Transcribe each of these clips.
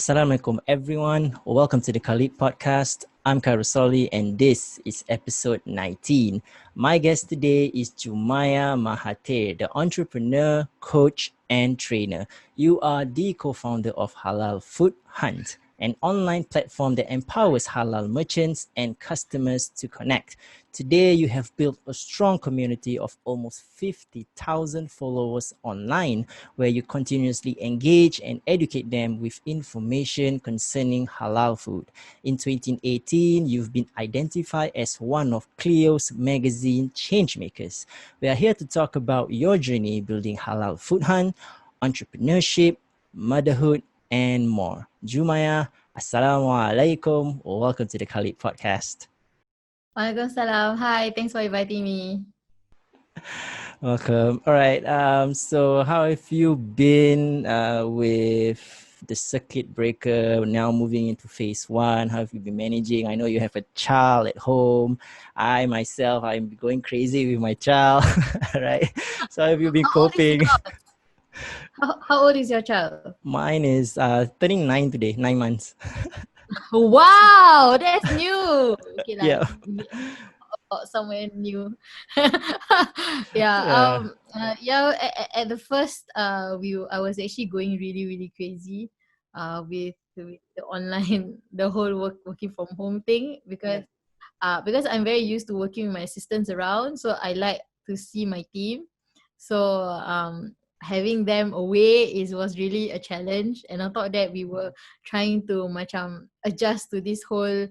Assalamualaikum everyone. Welcome to the Caliph Podcast. I'm Khairul Soly and this is episode 19. My guest today is Jumaiyah Mahathir, the entrepreneur, coach and trainer. You are the co-founder of Halalfoodhunt, an online platform that empowers halal merchants and customers to connect. Today, you have built a strong community of almost 50,000 followers online where you continuously engage and educate them with information concerning halal food. In 2018, you've been identified as one of Clio's magazine changemakers. We are here to talk about your journey building Halalfoodhunt, entrepreneurship, motherhood, and more. Jumaiyah, Assalamualaikum. Welcome to the Caliph Podcast. Waalaikumsalam. Hi, thanks for inviting me. Welcome. All right. So how have you been with the circuit breaker now moving into phase 1? How have you been managing? I know you have a child at home. I myself, I'm going crazy with my child. Right. So how have you been coping? How old is your child? Mine is turning 9 today, 9 months. Wow, that's new. Okay, Yeah. Somewhere new. At the first, I was actually going really crazy, with the online, the whole working from home thing because I'm very used to working with my assistants around, so I like to see my team. So having them away was really a challenge, and on top of that, we were trying to adjust to this whole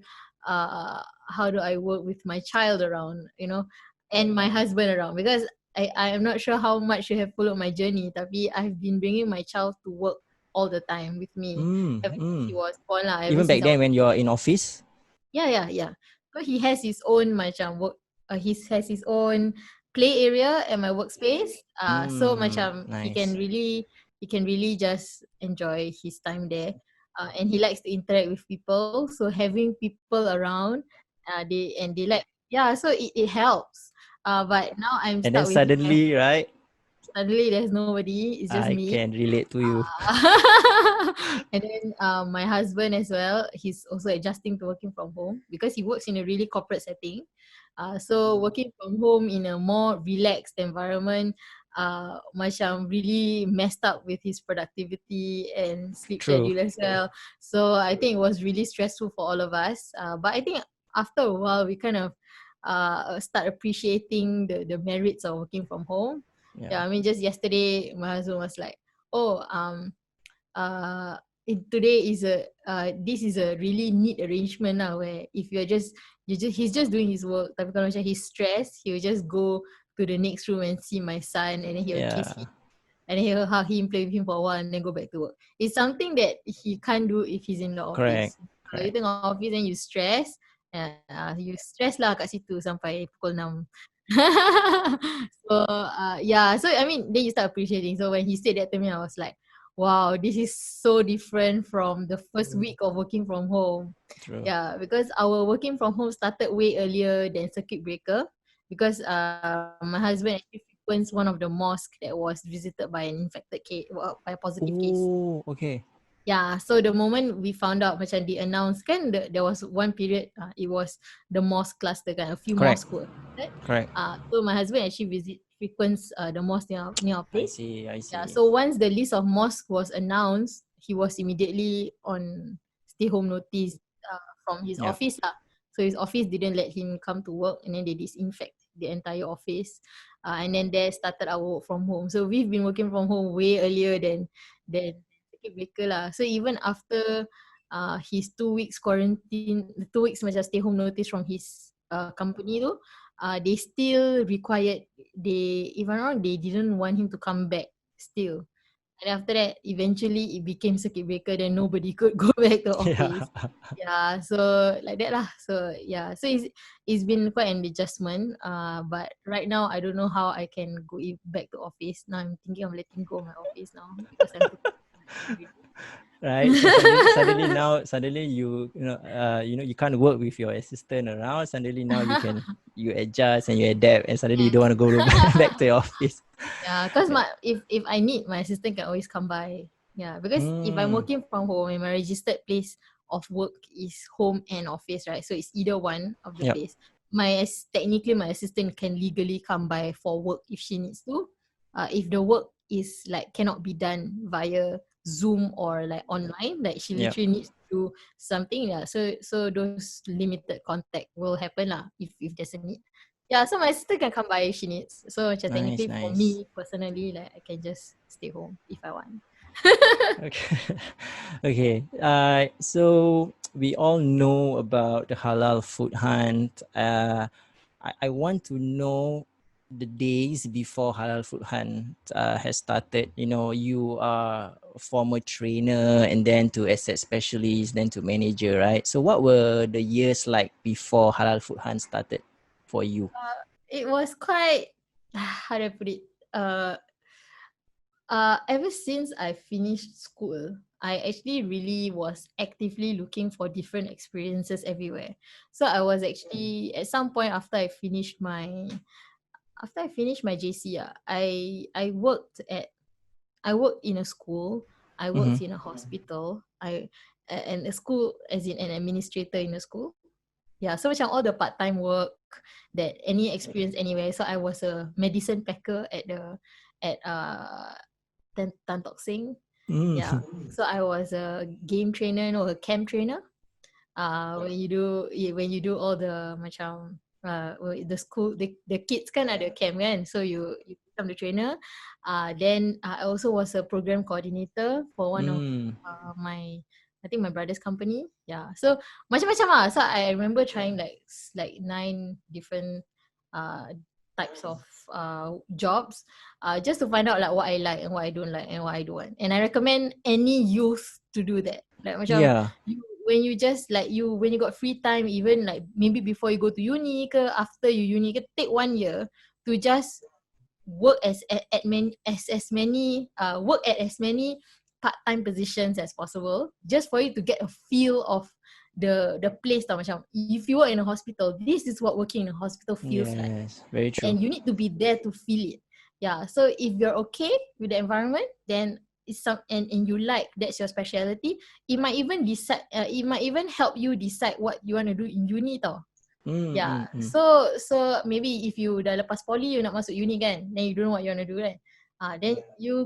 how do I work with my child around, and my husband around, because I am not sure how much you have followed my journey, tapi I've been bringing my child to work all the time with me ever since he was born lah. Even back then when you're in office? Yeah. So he has his own work. He has his own play area at my workspace. So nice. he can really just enjoy his time there. And he likes to interact with people. So having people around, they like, so it helps. But now I'm stuck and then with suddenly, right? Suddenly there's nobody. It's just me. I can relate to you. And then my husband as well, he's also adjusting to working from home because he works in a really corporate setting. So working from home in a more relaxed environment really messed up with his productivity and sleep schedule as well. So I think it was really stressful for all of us. But I think after a while we kind of start appreciating the merits of working from home. I mean, just yesterday my husband was like, today is this is a really neat arrangement now, where if he's just doing his work, tapi kalau macam he's stressed, he'll just go to the next room and see my son, and then he'll kiss him, and then he'll hug him, play with him for a while, and then go back to work. It's something that he can't do if he's in the office. Kalau you tengok office and you stress lah kat situ sampai pukul 6. So I mean, then you start appreciating. So when he said that to me, I was like, wow, this is so different from the first week of working from home. True. Yeah, because our working from home started way earlier than circuit breaker, because my husband actually frequents one of the mosques that was visited by an infected case, by a positive case. Oh, okay. Yeah, so the moment we found out, macam they announced kan, there was one period, it was the mosque cluster kan, a few mosques were affected. Correct. So my husband actually frequents the mosque near our place. I see. Yeah, so once the list of mosques was announced, he was immediately on stay home notice from his office lah. So his office didn't let him come to work, and then they disinfect the entire office, and then there started our work from home. So we've been working from home way earlier than circuit breaker lah. So even after his 2 weeks quarantine, 2 weeks macam stay home notice from his company tu, they still required, if I'm wrong, they didn't want him to come back still. And after that, eventually it became circuit breaker, then nobody could go back to office. Yeah, so like that lah. So yeah, so it's been quite an adjustment. But right now I don't know how I can go back to office. Now I'm thinking of letting go of my office now because I'm right. So suddenly you you can't work with your assistant around. Suddenly now you adjust and you adapt, and suddenly you don't want to go back to your office. Yeah, because if I need, my assistant can always come by. Yeah, because if I'm working from home and my registered place of work is home and office, right? So it's either one of the Yep. place. Technically my assistant can legally come by for work if she needs to. If the work is like cannot be done via Zoom or like online, like she Yep. literally needs to do something. Yeah. So those limited contact will happen lah if there's a need. Yeah, so my sister can come by if she needs. So macam Nice, technically for nice. me personally, like I can just stay home if I want. Okay. Okay. So we all know about the halal food hunt. I want to know the days before halal food hunt has started. You know, you are a former trainer and then to asset specialist, then to manager, right? So what were the years like before halal food hunt started for you? It was quite how do I put it? Uh Ever since I finished school, I actually really was actively looking for different experiences everywhere. So I was actually at some point after I finished my JC, I worked in a school, I Mm-hmm. worked in a hospital, and a school as in an administrator in a school. Yeah, so macam all the part-time work that any experience anywhere. So I was a medicine packer at Tan Tock Seng. Yeah. Mm. So I was a game trainer, no, a camp trainer. When you do all the macam the school the kids kan ada camp kan, so you become the trainer. Then I also was a program coordinator for one of Mm. my I think my brother's company. Yeah, so macam-macam lah. So I remember trying like 9 different uh types of jobs just to find out like what I like and what I don't like and what I don't want. And I recommend any youth to do that. Like macam Yeah. when you got free time, even like maybe before you go to uni ke after you uni ke, take 1 year to just work as many work at as many part-time positions as possible, just for you to get a feel of the place tau. Macam if you work in a hospital, this is what working in a hospital feels like, Yes. Very true. and you need to be there to feel it. Yeah, so if you're okay with the environment, then and you like that's your specialty, it might even help you decide what you want to do in uni tau. Mm, Yeah, mm, mm. so maybe if you dah lepas poly, you nak masuk uni kan, then you don't know what you want to do kan, then you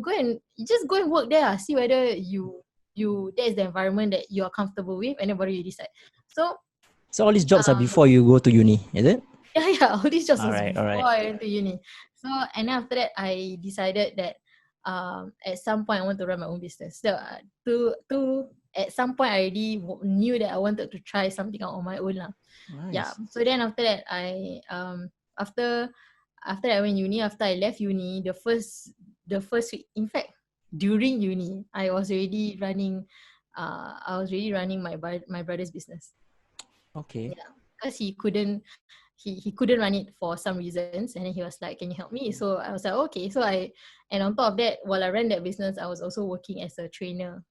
just go and work there, see whether that is the environment that you are comfortable with, and then baru you decide. So So all these jobs are uh, before you go to uni, is it? yeah, all these jobs All was right, all before right. I went to uni. So and then after that, I decided that at some point I want to run my own business. So to at some point I already knew that I wanted to try something out on my own lah. Yeah. Nice. So then after that, after after I went uni, after I left uni, the first week, in fact, during uni, I was already running my brother's business. Okay. Yeah, because he couldn't run it for some reasons, and then he was like, "Can you help me?" So I was like, "Okay." And on top of that, while I ran that business, I was also working as a trainer.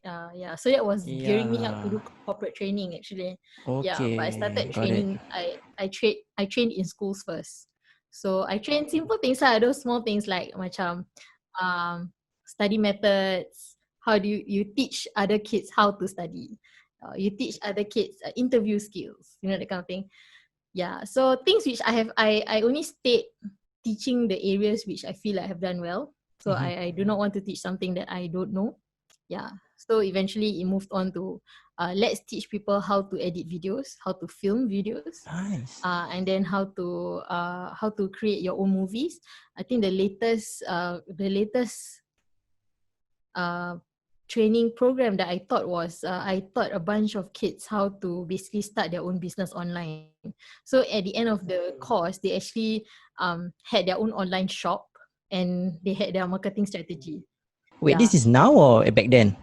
Yeah, so that was gearing me up to Yeah. do corporate training actually. Yeah, but I Okay. started Got it. training. I trained in schools first. So I trained simple things lah, those small things like macam um study methods. How do you teach other kids how to study? You teach other kids interview skills, that kind of thing. Yeah, so things which I only stayed teaching the areas which I feel I have done well. So Mm-hmm. I do not want to teach something that I don't know. Yeah, so eventually it moved on to let's teach people how to edit videos, how to film videos, Nice. and then how to create your own movies. I think the latest uh, training program that I taught was I taught a bunch of kids how to basically start their own business online. So at the end of the course, they actually had their own online shop and they had their marketing strategy. Wait, Yeah. this is now or back then?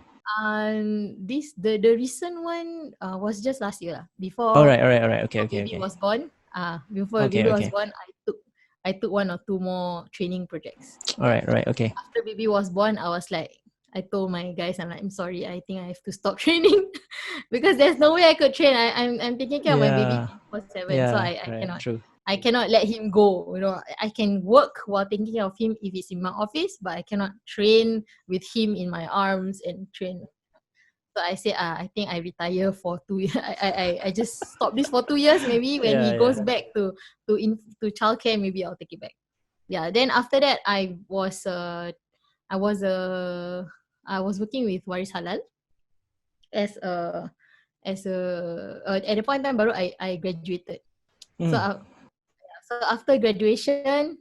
This the recent one was just last year lah. All Before right, all right, all right. Okay, before okay, baby okay. was born. Before Okay, baby was okay. born, I took one or two more training projects. All Yeah. right, all right. Okay. After baby was born, I told my guys, I'm sorry, I think I have to stop training because there's no way I could train. I'm taking care of my baby Yeah. 24/7, so Yeah. I Right. cannot. True. I cannot let him go. I can work while thinking of him if it's in my office, but I cannot train with him in my arms and train. So I said, I think I retire for 2 years. I just stop this for 2 years. Maybe when he goes back to childcare, maybe I'll take it back. Yeah. Then after that, I was working with Waris Halal as a at the point in time baru I graduated. So so after graduation,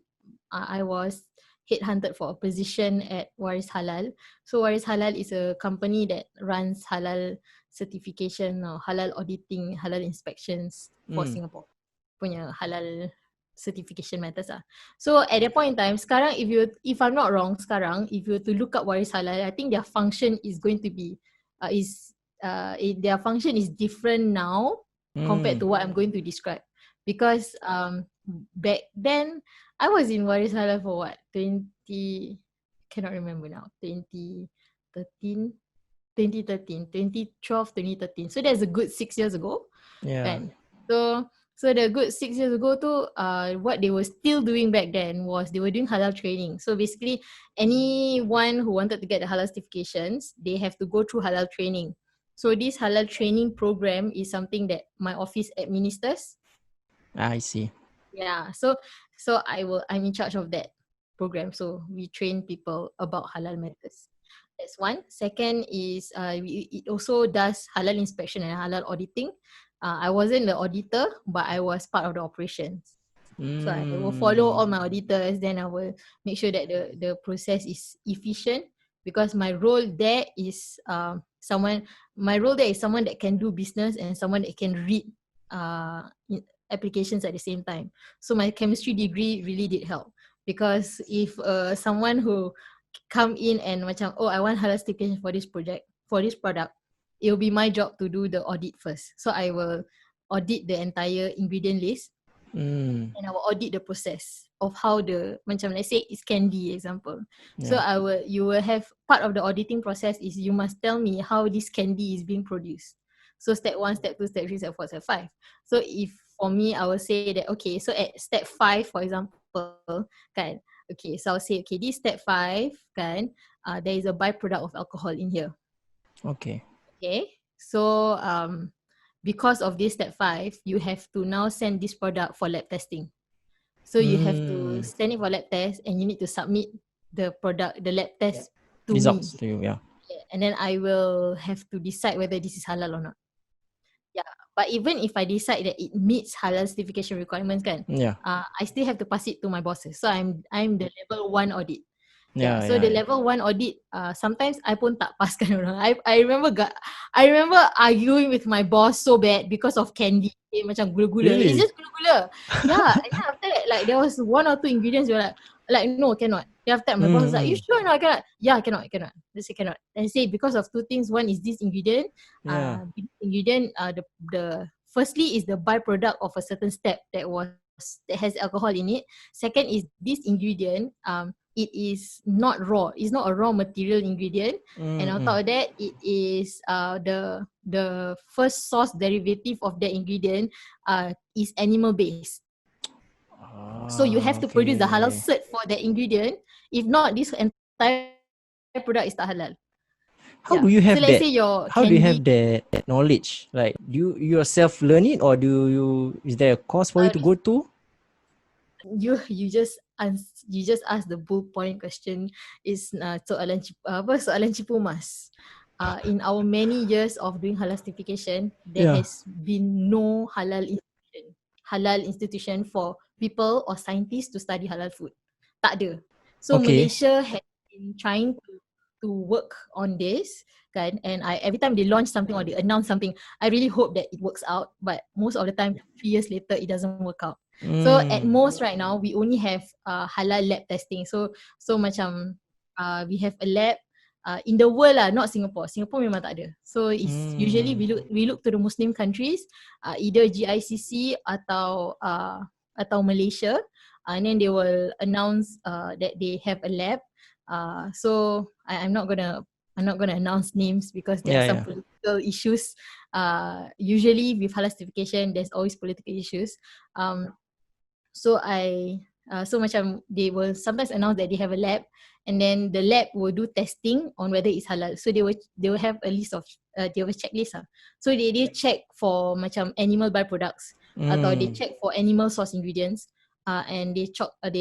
I was headhunted for a position at Waris Halal. So Waris Halal is a company that runs halal certification or halal auditing, halal inspections for Singapore. Punya halal certification matters lah. So at that point in time, sekarang if I'm not wrong, sekarang if you were to look up Waris Halal, I think their function is going to be their function is different now compared to what I'm going to describe. Because back then I was in Waris Halal for what? Cannot remember now. 2013. So that's a good 6 years ago. Yeah. Kan? So the good 6 years ago too, what they were still doing back then was they were doing halal training. So basically anyone who wanted to get the halal certifications, they have to go through halal training. So this halal training program is something that my office administers. I see. Yeah, so I'm in charge of that program. So we train people about halal matters. That's one. Second is it also does halal inspection and halal auditing. I wasn't the auditor, but I was part of the operations. So I will follow all my auditors. Then I will make sure that the process is efficient, because my role there is someone that can do business and someone that can read applications at the same time. So my chemistry degree really did help, because if someone who come in and macam, I want halal certification for this product, it will be my job to do the audit first. So I will audit the entire ingredient list and I will audit the process of how macam let's say it's candy example. So you will have part of the auditing process is you must tell me how this candy is being produced. So step 1, step 2, step 3, step 4, step 5. So if for me, I will say that, okay, so at step 5, for example, kan, okay, so I'll say, okay, this step 5, kan, there is a byproduct of alcohol in here. Okay. So because of this step 5, you have to now send this product for lab testing. So you have to send it for lab test and you need to submit the lab test to results me. to you, yeah. And then I will have to decide whether this is halal or not. Yeah, but even if I decide that it meets halal certification requirements, kan, I still have to pass it to my bosses. So I'm the level 1 audit. So the level 1 audit, sometimes I pun tak pass kan orang. I remember arguing with my boss so bad because of candy. Macam gula-gula. Really? It's just gula-gula. Yeah, and then after that, like there was 1 or 2 ingredients were like no, cannot. Then after that, my boss was like, you sure no, I cannot? Yeah, I cannot. They say cannot. And I say because of 2 things. One is this ingredient. The firstly is the byproduct of a certain step that has alcohol in it. Second is this ingredient, it is not raw. It's not a raw material ingredient. And on top of that, it is the first source derivative of that ingredient is animal based. So you have to produce the halal cert for that ingredient. If not, this entire product is tak halal. How do you have so let's that? say your How do you have that knowledge? Like, do you yourself learn it, or is there a course for you to go to? You just ask the bull point question. Is soalan cipu mas. In our many years of doing halal certification, there has been no halal institution for people or scientists to study halal food. Tak ada. So Malaysia has been trying to work on this, kan? And every time they launch something or they announce something, I really hope that it works out. But most of the time, 3 years later, it doesn't work out. So at most right now, we only have halal lab testing. So macam we have a lab in the world lah, not Singapore. Singapore memang tak ada. So it's usually we look to the Muslim countries, either GICC atau Malaysia, and then they will announce that they have a lab. So I'm not gonna announce names because there are some political issues. Usually with halal certification, there's always political issues. So so macam they will sometimes announce that they have a lab, and then the lab will do testing on whether it's halal. So they will have a list of they have a checklist lah. So they check for macam animal byproducts, atau they check for animal source ingredients, and they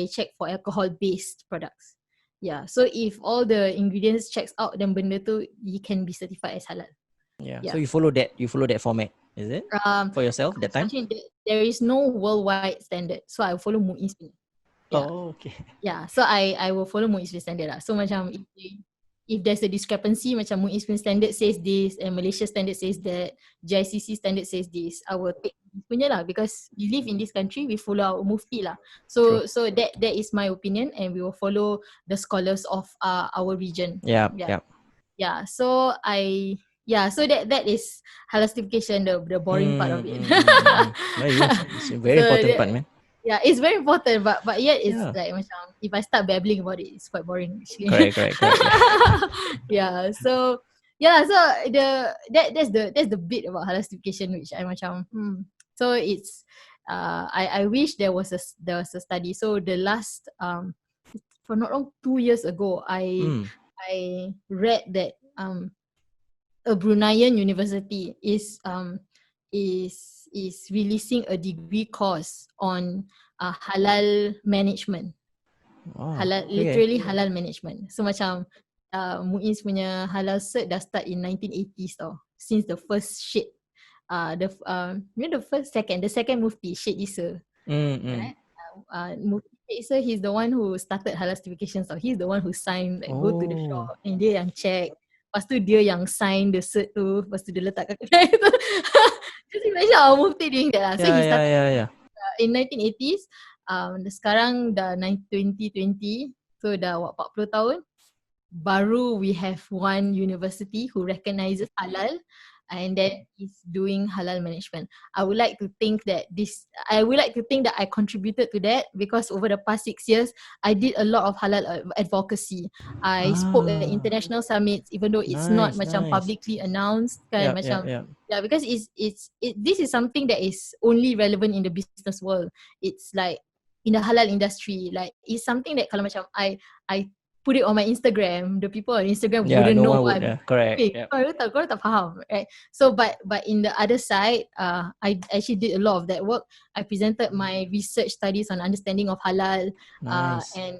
check for alcohol based products. Yeah. So if all the ingredients checks out, then benda tu you can be certified as halal. Yeah. So you follow that format, is it? For yourself that time? There is no worldwide standard. So I will follow MUIS. Yeah. Oh, okay. Yeah. So I will follow MUIS standard lah. So macam if there's a discrepancy, macam MUIS standard says this and Malaysia standard says that, GICC standard says this, I will take punya lah, because we live in this country, we follow our mufti lah. So that is my opinion, and we will follow the scholars of our region. Yeah. Yeah. So so that is halalification, the boring part of it. It's a very important part, man. Yeah, it's very important, but yet it's like macam if I start babbling about it, it's quite boring actually. Correct. Yeah, so that's the bit about halalification which I macam So it's I wish there was a study. So the last for not long 2 years ago, I read that a Bruneian university is releasing a degree course on halal management. Wow. Literally halal management. So macam MUIS punya halal cert dah start in 1980s tau. Since the first Syed the second mufti, Syed Isa. Right? Mufti Syed Isa, he's the one who started halal certification. So he's the one who signed, like, go to the shop and dia yang check. Lepas tu dia yang sign the cert tu. Lepas tu dia letak kat kedai tu. Just imagine our mufti doing that lah. So he started in 1980s. Sekarang dah 2020. So dah 40 tahun. Baru we have one university who recognizes halal and that is doing halal management. I would like to think that I contributed to that, because over the past 6 years, I did a lot of halal advocacy. I spoke at international summits, even though it's not macam publicly announced, kan? Yeah, because this is something that is only relevant in the business world. It's like in the halal industry, like it's something that kalau macam I put it on my Instagram, the people on Instagram wouldn't know what I'm doing. Korang tak faham, right? So but in the other side, I actually did a lot of that work. I presented my research studies on understanding of halal, and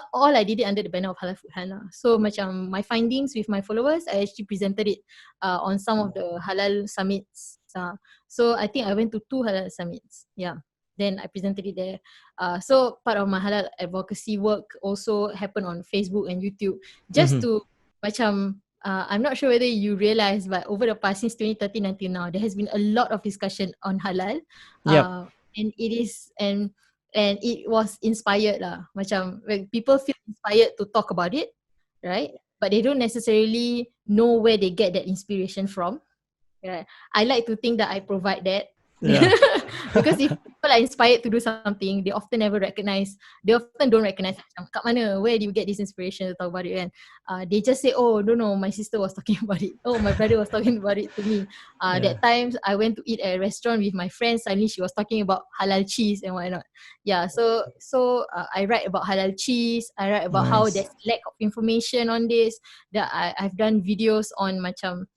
all I did it under the banner of Halalfoodhunt. So macam my findings with my followers, I actually presented it on some of the halal summits. So I think I went to 2 halal summits. Yeah. Then I presented it there. So part of my halal advocacy work also happened on Facebook and YouTube. Just to macam, I'm not sure whether you realize, but over the past, since 2013 until now, there has been a lot of discussion on halal. And it was inspired lah. Macam when people feel inspired to talk about it, right? But they don't necessarily know where they get that inspiration from. Right? I like to think that I provide that. Yeah. Because if people are inspired to do something, they often don't recognize macam kat mana, where do you get this inspiration to talk about it, kan? They just say, oh, don't know, my sister was talking about it. Oh, my brother was talking about it to me. That time I went to eat at a restaurant with my friend, suddenly she was talking about halal cheese and whatnot. Yeah, so I write about halal cheese. I write about how there's lack of information on this. That I've done videos on macam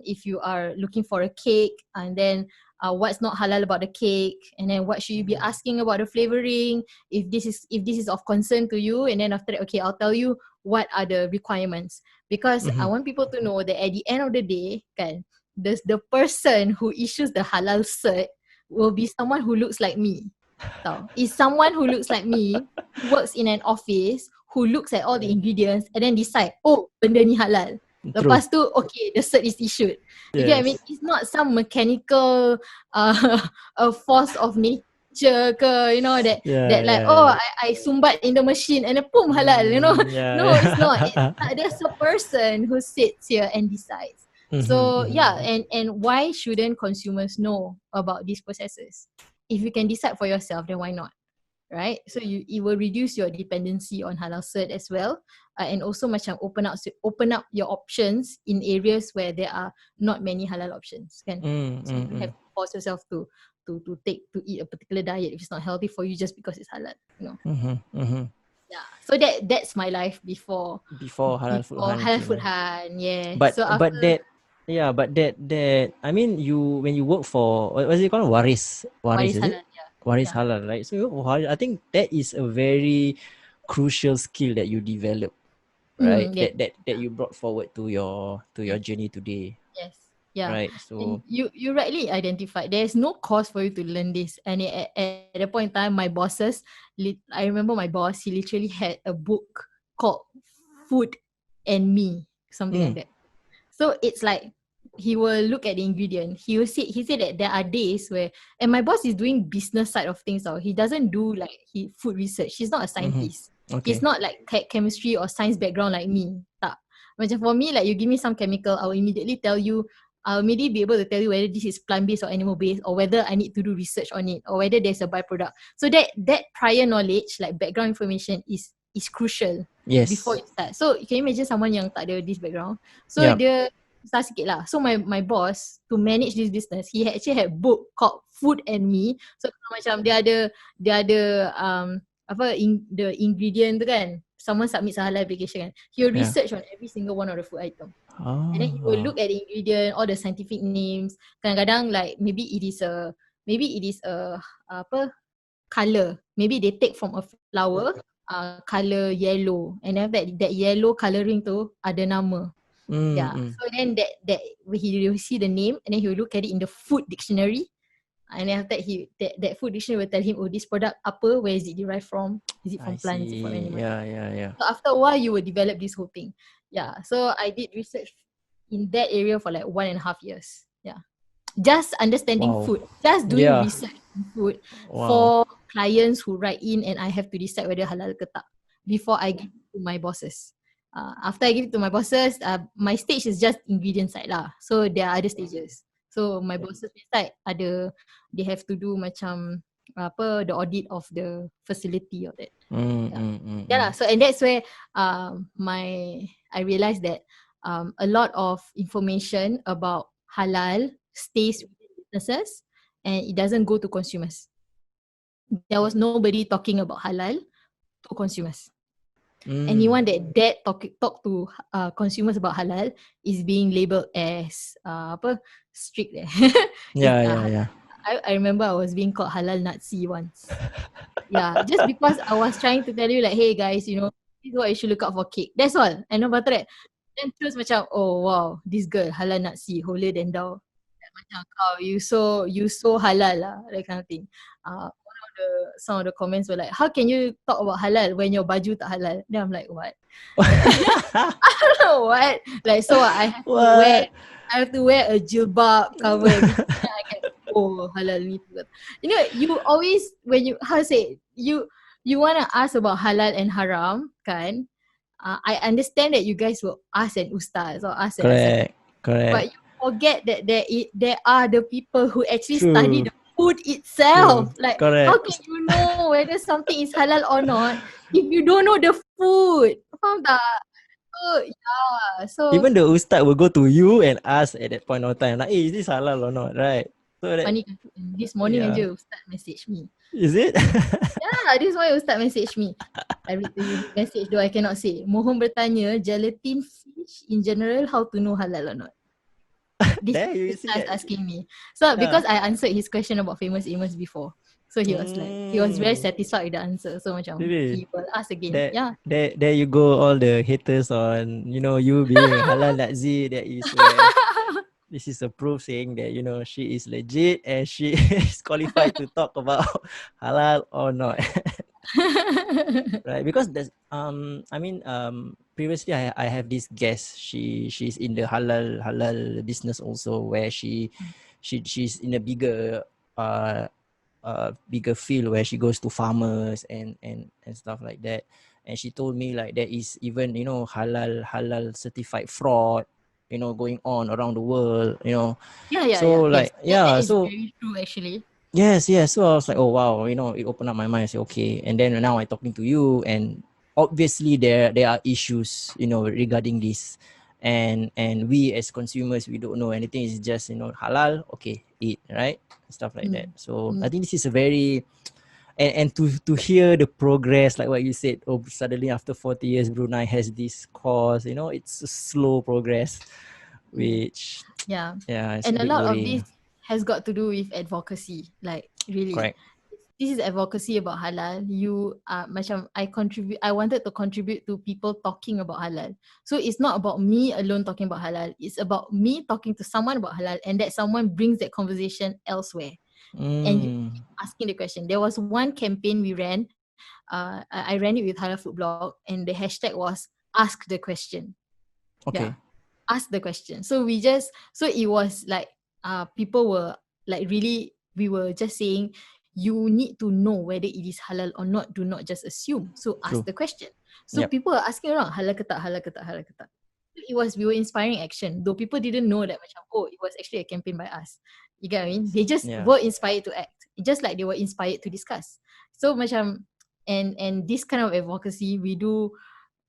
if you are looking for a cake, and then what's not halal about the cake, and then what should you be asking about the flavoring, if this is of concern to you, and then after that, okay, I'll tell you what are the requirements, because I want people to know that at the end of the day, kan, the person who issues the halal cert will be someone who looks like me. So, is someone who looks like me, who works in an office, who looks at all the ingredients and then decide, oh, benda ni halal. Lepas tu, okay, the cert is issued. You get what I mean? It's not some mechanical a force of nature ke, you know, that I sumbat in the machine and then boom, halal, you know. No, it's not. There's a person who sits here and decides. So and why shouldn't consumers know about these processes? If you can decide for yourself, then why not? right? So it will reduce your dependency on halal cert as well, and also macam open up your options in areas where there are not many halal options, kan? So you don't have to force yourself to eat a particular diet if it's not healthy for you just because it's halal, you know. Yeah. So that's my life before Halal food halal hunting. food hunt. Yeah. But So but after that yeah, but that I mean, you when you work for what is it called, waris Waris is it, halal, yeah. waris Yeah. halal, right? So you work for waris, I think that is a very crucial skill that you develop, right? Yeah. That you brought forward to your Yes. journey today, Yes. Yeah. right? And So you rightly identified. There's no cost for you to learn this. And at the point in time, my bosses, I remember my boss, he literally had a book called Food and Me, something like mm, that. So it's like he will look at the ingredient. He said that there are days where, and my boss is doing business side of things. So he doesn't do like food research. He's not a scientist. He's okay, not like chemistry or science background like me. Tak. Macam for me, like you give me some chemical, I'll immediately tell you. I'll immediately be able to tell you whether this is plant-based or animal-based, or whether I need to do research on it, or whether there's a byproduct. So that prior knowledge, like background information, is crucial before yes, you start. So can you imagine someone yang tak ada this background? So yeah, dia susah sikit lah. So my boss, to manage this business, he actually had book called Food and Me. So macam dia ada the ingredient tu kan. Someone submits a halal application kan. He will yeah, research on every single one of the food item. And then he will oh, look at the ingredient, all the scientific names. Kadang-kadang like maybe it is a apa color. Maybe they take from a flower, color yellow, and then that yellow coloring tu ada nama. Yeah. mm. So then that he will see the name, and then he will look at it in the food dictionary. And then after that food dictionary will tell him, oh, this product apa, where is it derived from? Is it I from plants? Is it from see, animals? yeah, So after a while, you will develop this whole thing. Yeah. So I did research in that area for like 1.5 years. Yeah. Just understanding wow, food, just doing yeah, research on food wow, for clients who write in, and I have to decide whether halal ke tak before I give it to my bosses. After I give it to my bosses, my stage is just ingredient side lah. So there are other stages. So my bosses side they have to do macam the audit of the facility of that. Yeah. Yeah lah. So and that's where I realized that a lot of information about halal stays within businesses and it doesn't go to consumers. There was nobody talking about halal to consumers. Anyone that talk to consumers about halal is being labelled as strict. Is yeah, I remember I was being called halal Nazi once. Yeah, just because I was trying to tell you like, hey guys, this is what you should look out for cake. That's all. And then after that, then terus macam, oh wow, this girl halal Nazi, holier than thou. Macam kau, you so halal lah, that kind of thing. Some of the comments were like, how can you talk about halal when your baju tak halal? Then I'm like, what? What? Like, so what? I have to wear a jilbab, cover everything. Then I can, halal ni. You always, when you, how to say, you want to ask about halal and haram, kan? I understand that you guys will ask an ustaz or ask an asatid, but Correct. you forget that there are the people who actually study True, the food true, itself. Like, how correct. can you know whether something is halal or not if you don't know the food? Faham tak? So, yeah. So, Even the ustad will go to you and ask at that point of time, like, hey, is this halal or not, right? So that, funny, this morning yeah, aja ustaz message me. is it? Yeah, this is why ustaz message me. I read to you his message though I cannot say. Mohon bertanya, gelatin fish in general, how to know halal or not? This There you see ustaz that, asking me. So yeah. because I answered his question about famous Amos before. So he was very satisfied with the answer. So macam Really? he will ask again. There, Yeah. there you go, all the haters on, you being halal Nazi. That is where this is a proof saying that, she is legit and she is qualified to talk about halal or not. Right, because there's previously I have this guest. She's in the halal business also, where she's in a bigger field where she goes to farmers and stuff like that. And she told me like there is even halal certified fraud going on around the world. Yeah. So Yes. like, That yeah, is so very true actually. Yes, yes. So I was like, oh wow, it opened up my mind. I said, okay. And then now I'm talking to you, and obviously there are issues, regarding this. And we as consumers, we don't know anything. It's just, halal, okay, eat, right? Stuff like that. Mm. So I Mm. think this is a very and to hear the progress, like what you said, oh, suddenly after 40 years Brunei has this course, it's a slow progress, Mm. which Yeah. yeah, it's a And a bit lot of worrying. this has got to do with advocacy. Like really. Correct. This is advocacy about halal. You macam I wanted to contribute to people talking about halal. So it's not about me alone talking about halal. It's about me talking to someone about halal, and that someone brings that conversation elsewhere. And you Mm, keep asking the question. There was one campaign we ran. I ran it with Halal Food Blog, and the hashtag was ask the question. Yeah, okay, ask the question. So it was like people were like really, we were just saying you need to know whether it is halal or not. Do not just assume. So ask true. the question. So Yep. people are asking around halal ke tak, halal ke tak, halal ke tak. We were inspiring action, though people didn't know that macam, oh, it was actually a campaign by us. You get what I mean? They just Yeah. were inspired to act, just like they were inspired to discuss. So macam, and this kind of advocacy we do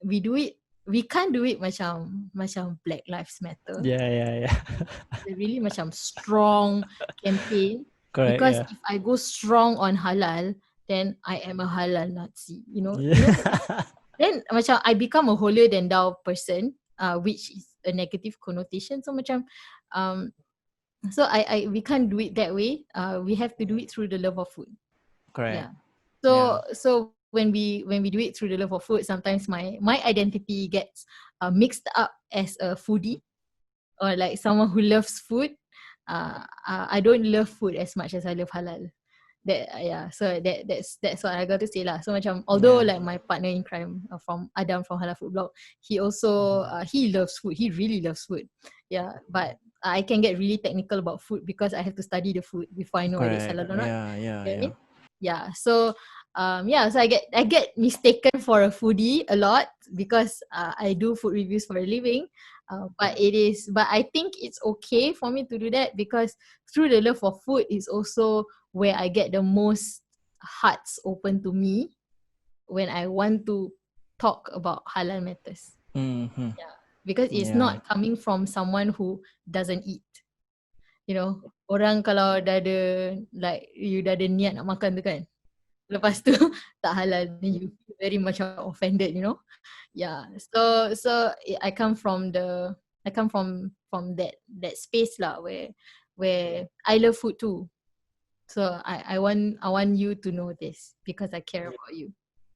it. We can't do it macam Black Lives Matter, Yeah, yeah, yeah. the really macam strong campaign, Correct, because yeah. if I go strong on halal, then I am a halal Nazi. Yeah. Then macam I become a holier than thou person, which is a negative connotation. So macam, um, so I we can't do it that way. We have to do it through the love of food. Correct. Yeah. Yeah. So when we do it through the love of food, sometimes my identity gets mixed up as a foodie, or like someone who loves food. I don't love food as much as I love halal. Yeah, so that's what I got to say lah. So macam, although Yeah. like my partner in crime, from Adam from Halal Food Blog, he also he loves food. He really loves food. Yeah, but I can get really technical about food because I have to study the food before I know whether it's Correct. halal or not. Yeah, yeah, You know what I yeah. mean? Yeah. So so I get mistaken for a foodie a lot because I do food reviews for a living. But I think it's okay for me to do that because through the love for food is also where I get the most hearts open to me when I want to talk about halal matters. Mm-hmm. Yeah. Because it's Yeah. not coming from someone who doesn't eat. Orang kalau dah ada, like you dah ada niat nak makan tu kan, lepas tu tak halal, then you feel very much offended. Yeah. I come from that space lah, where I love food too. So I want you to know this because I care about you.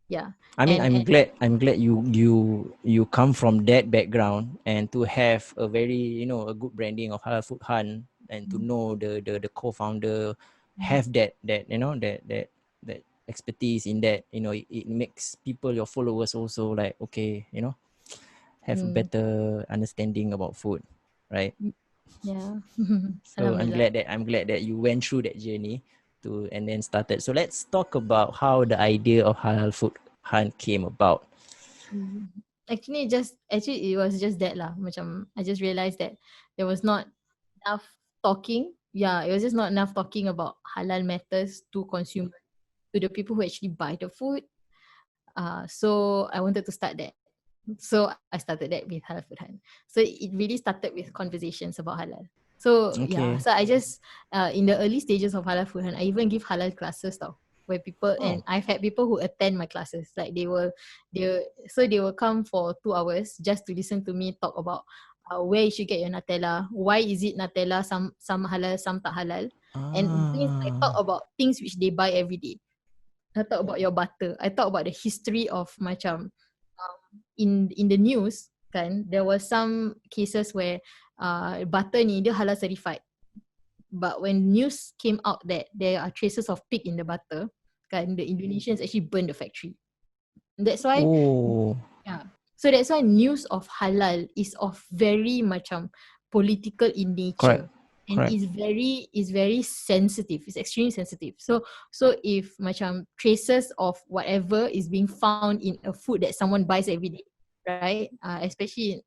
Yeah. I mean, And I'm glad you come from that background, and to have a very, a good branding of Halal Food Hunt, and to mm, know the co-founder mm, have that expertise in that, it makes people, your followers, also like, okay, have a mm, better understanding about food, right? yeah. So I'm Alhamdulillah. glad that you went through that journey to and then started. So let's talk about how the idea of Halal Food Hunt came about. Mm. Actually it was just that lah. Macam I just realized that there was not enough talking. Yeah, it was just not enough talking about halal matters to consumers, to the people who actually buy the food. So I wanted to start that. So I started that with Halal Food Hunt. So it really started with conversations about halal. So yeah, Okay. so I just in the early stages of Halal Food Hunt, I even give halal classes tau, where people, and Oh. I've had people who attend my classes. Like they will come for 2 hours just to listen to me talk about where you should get your Nutella, why is it Nutella some halal, some tak halal, and things I talk Ah. about things which they buy every day. I talk about your butter. I talk about the history of macam in the news kan, there were some cases where butter ni dia halal certified, but when news came out that there are traces of pig in the butter kan, the Indonesians actually burned the factory. That's why, Oh. yeah, so that's why news of halal is of very macam political in Correct. nature, and Correct. is very sensitive. It's extremely sensitive. So if macam traces of whatever is being found in a food that someone buys every day, right? Especially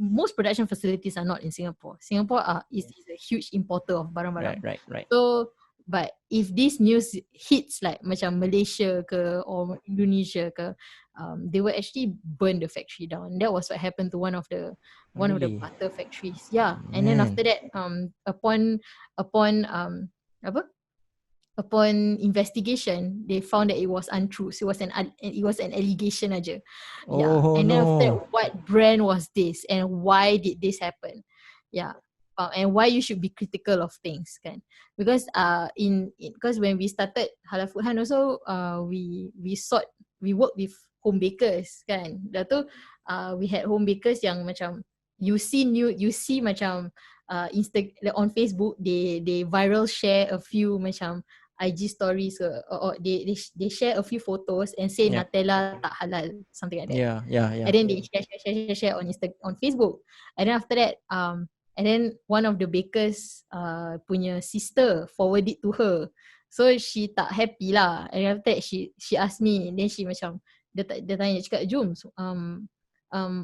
most production facilities are not in Singapore. Singapore is a huge importer of Right. barang-barang. Right. Right. So But if this news hits like macam Malaysia ke or Indonesia ke, they will actually burn the factory down. That was what happened to one of the Really? butter factories. Yeah. And then Man. after that, upon apa? Upon investigation, they found that it was untrue. So it was an allegation aja. Yeah. Oh And then after that, no. what brand was this and why did this happen? Yeah. And why you should be critical of things, kan? Because because when we started Halalfoodhunt also, we work with home bakers, kan? Dah tu we had home bakers yang macam you see macam on Facebook they viral share a few macam IG stories or they share a few photos and say Yeah. Nutella tak halal, something like that. Yeah, yeah, yeah. And then they share on Facebook. And then after that, and then one of the bakers punya sister forward it to her. So she tak happy lah. And then after that she asked me, then she macam dia tanya cakap, Jom,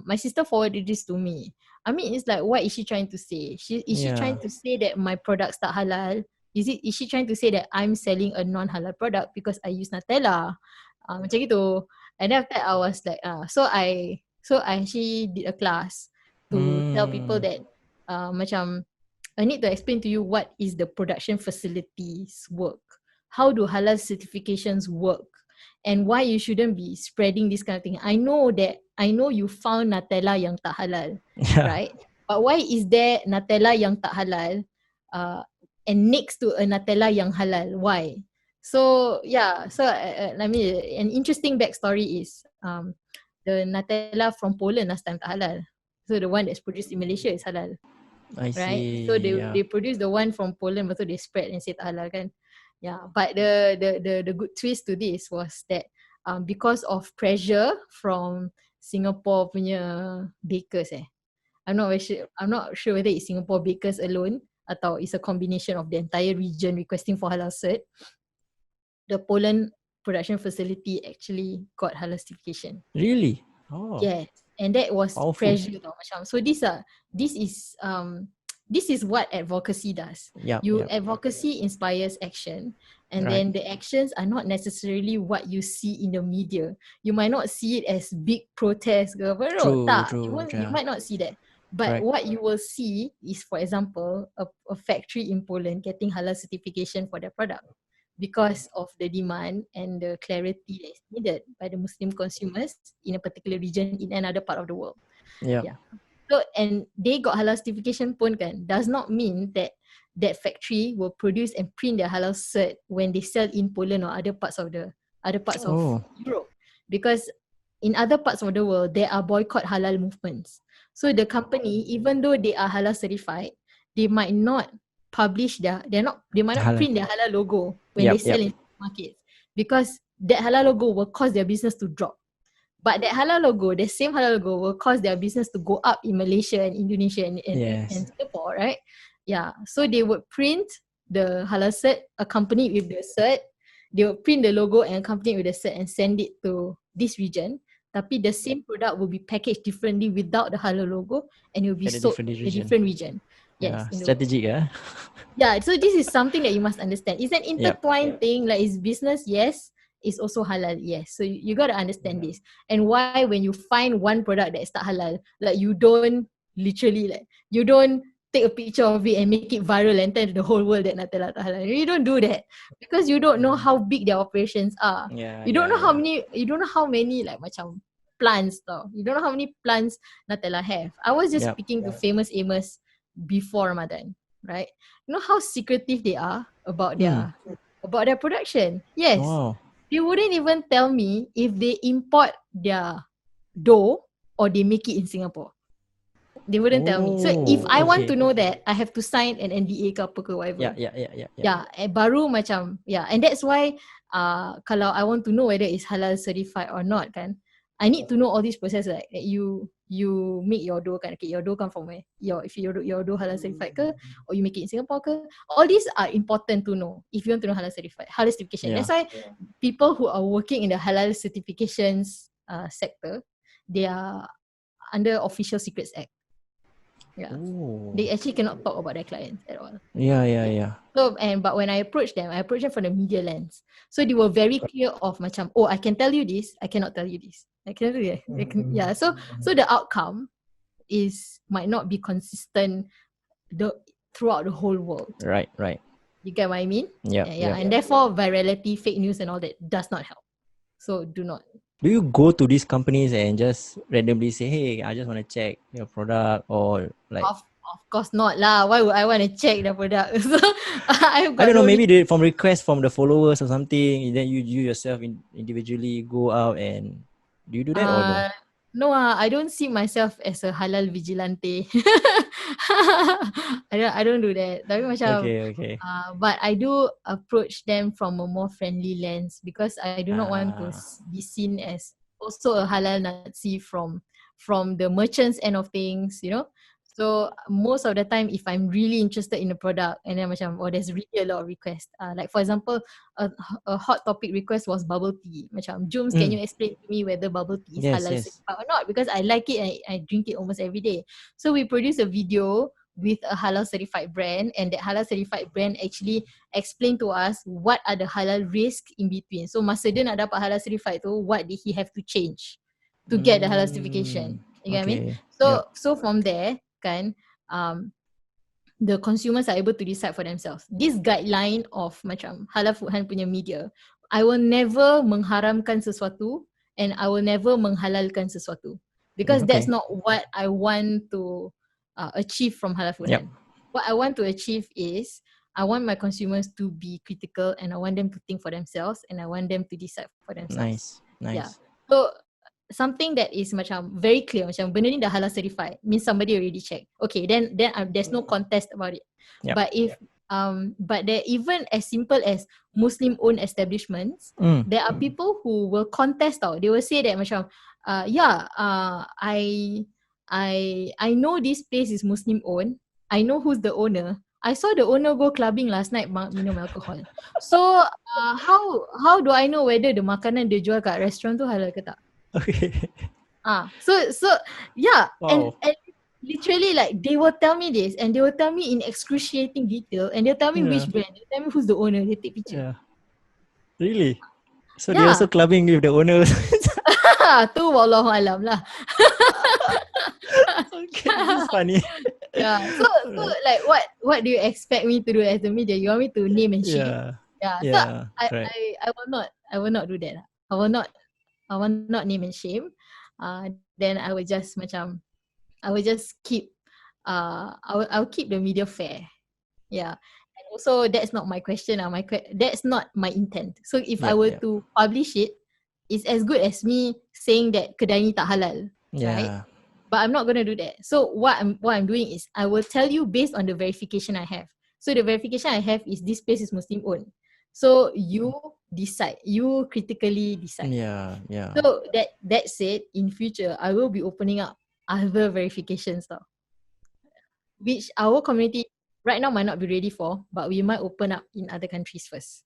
my sister forwarded this to me. I mean, it's like, what is she trying to say? Is she Yeah. trying to say that my products tak halal? Is she trying to say that I'm selling a non-halal product because I use Nutella? Macam gitu. And then after that, I was like, so I actually did a class to tell people Mm. that macam I need to explain to you what is the production facilities work. How do halal certifications work? And why you shouldn't be spreading this kind of thing. I know you found Nutella yang tak halal, Yeah. right? But why is there Nutella yang tak halal and next to a Nutella yang halal? Why? So yeah, so I mean, an interesting backstory is the Nutella from Poland last time tak halal. So the one that's produced in Malaysia is halal, I right? So see. Yeah. they produce the one from Poland, betul they spread and say tak halal kan? Yeah, but the good twist to this was that because of pressure from Singapore punya bakers I'm not sure whether it's Singapore bakers alone atau it's a combination of the entire region requesting for halal cert. The Poland production facility actually got halal certification. Really? Oh. Yes, and that was Powerful. pressure tau macam. So this is what advocacy does. Yep, You yep. advocacy inspires action, and Right. then the actions are not necessarily what you see in the media. You might not see it as big protest ke apa, no, True, tak. true. You Yeah. might not see that. But Correct. what you will see is, for example, a factory in Poland getting halal certification for their product because of the demand and the clarity that is needed by the Muslim consumers in a particular region in another part of the world. Yep. Yeah. So and they got halal certification pun kan does not mean that that factory will produce and print their halal cert when they sell in Poland or other parts of Oh. Europe, because in other parts of the world there are boycott halal movements. So the company, even though they are halal certified, they might not they might not Halal. print their halal logo when they sell in markets because that halal logo will cause their business to drop. But that halal logo, the same halal logo will cause their business to go up in Malaysia and Indonesia and Yes. Singapore, right? Yeah. So they would print the halal cert accompanied with the cert. They would print the logo and accompany it with the cert and send it to this region. Tapi the same product will be packaged differently without the halal logo and it will be At a sold different in a region. different region. Yeah. Yes. Strategic, yeah. Yeah, so this is something that you must understand. It's an Yep. intertwined thing. Like it's business, yes. It's also halal, yes. So you got to understand this. And why when you find one product that is not halal, like you don't literally like you don't take a picture of it and make it viral and tell the whole world that Nutella tak halal. You don't do that because you don't know how big their operations are. Yeah. You don't know how yeah. many like macam plants tau. You don't know how many plants Nutella have. I was just Yep. speaking to Famous Amos before Ramadan, right? You know how secretive they are about their production. Yes. Wow. They wouldn't even tell me if they import their dough or they make it in Singapore. They wouldn't tell me. So if I want to know that, I have to sign an NDA ke apa ke whatever. Yeah. Baru macam and that's why kalau I want to know whether it's halal certified or not kan, I need to know all these process like that you make your dough kan. Okay, your dough come from where? If your dough halal certified ke, or you make it in Singapore ke? All these are important to know if you want to know halal certification. Yeah. That's why people who are working in the halal certifications sector, they are under Official Secrets Act. Yeah. Ooh. They actually cannot talk about their clients at all. Yeah. So but when I approached them from the media lens. So they were very clear of macam, oh, I can tell you this, I cannot tell you this. I cannot do that. Yeah. So the outcome might not be consistent throughout the whole world. Right. You get what I mean? Yep. Yeah. And therefore virality, fake news and all that does not help. So do not. Do you go to these companies and just randomly say, hey, I just want to check your product, or like Of course not lah. Why would I want to check the product? So I've I got don't know, no maybe from requests from the followers or something, and then you yourself individually go out and do you do that or no? No, I don't see myself as a halal vigilante. I don't do that. Tapi macam Okay. but I do approach them from a more friendly lens because I do not want to Ah, be seen as also a halal Nazi from the merchants end of things, you know. So most of the time, if I'm really interested in the product, and then macam, there's really a lot of requests. Like for example, a hot topic request was bubble tea. Macam, Jums, can you explain to me whether bubble tea is halal yes. certified or not? Because I like it and I drink it almost every day. So we produce a video with a halal certified brand, and that halal certified brand actually explain to us what are the halal risks in between. So masa dia nak dapat halal certified tu, what did he have to change to get the halal certification? You get what I mean? Okay. So from there, kan, the consumers are able to decide for themselves. This guideline of macam Halalfoodhunt punya media, I will never mengharamkan sesuatu and I will never menghalalkan sesuatu because that's not what I want to achieve from Halalfoodhunt. What I want to achieve is I want my consumers to be critical and I want them to think for themselves and I want them to decide for themselves. Nice. Yeah. So something that is macam very clear, macam benda ni dah halal certified, means somebody already checked. Okay, then there's no contest about it. But if but there, even as simple as Muslim owned establishments, there are people who will contest tau. They will say that macam I know this place is Muslim owned. I know who's the owner. I saw the owner go clubbing last night minum alcohol. So how do I know whether the makanan dia jual kat restaurant tu halal ke tak? Okay. So yeah, Wow. and literally like they will tell me this and they will tell me in excruciating detail and they'll tell me which brand, they'll tell me who's the owner, they take picture. Really? So they're also clubbing with the owners. Tu wallahu alam lah. Okay, this is funny. So like what do you expect me to do as a media? You want me to name and shame? So I will not do that. I will not name and shame. Then I will just keep I'll keep the media fair. Yeah. And also that's not my question. That's not my intent. So if I were to publish it, it's as good as me saying that kedai ni tak halal. Right? But I'm not gonna do that. So what I'm doing is I will tell you based on the verification I have. So the verification I have is this place is Muslim owned. So you decide. You critically decide. Yeah. So that said, in future I will be opening up other verifications tau, which our community right now might not be ready for, but we might open up in other countries first.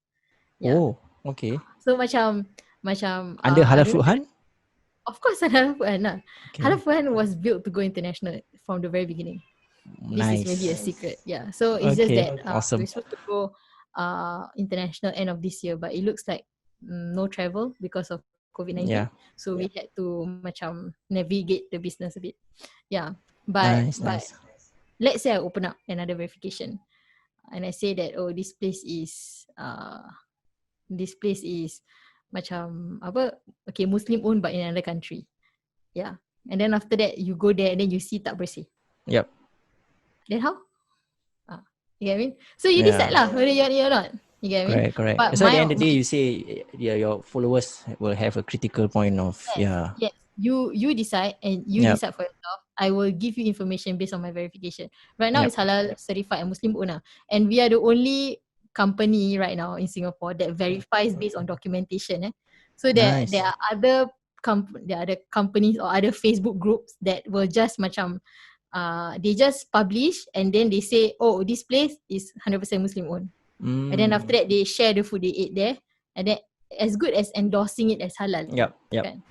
Oh, okay. So macam under Halalfoodhunt? Of course, Halalfoodhunt lah. Halalfoodhunt was built to go international from the very beginning. Nice. This is maybe a secret. Yeah. So it's just that awesome. we're supposed to go international end of this year, but it looks like no travel because of COVID-19. So we had to macam navigate the business a bit. Yeah. But nice. Let's say I open up another verification and I say that this place is macam apa, okay, Muslim owned but in another country. Yeah. And then after that you go there and then you see tak bersih. Yep. Then how? You get what I mean? So you decide lah whether you want it or not. You get what I mean? Correct. But so at the end of the day you say your followers will have a critical point of Yes. You decide and you decide for yourself. I will give you information based on my verification. Right now it's halal certified and Muslim owned, and we are the only company right now in Singapore that verifies based on documentation. So there are other companies or other Facebook groups that will just macam they just publish and then they say, oh, this place is 100% Muslim owned. And then after that they share the food they ate there, and then as good as endorsing it as halal. Yep. Kan?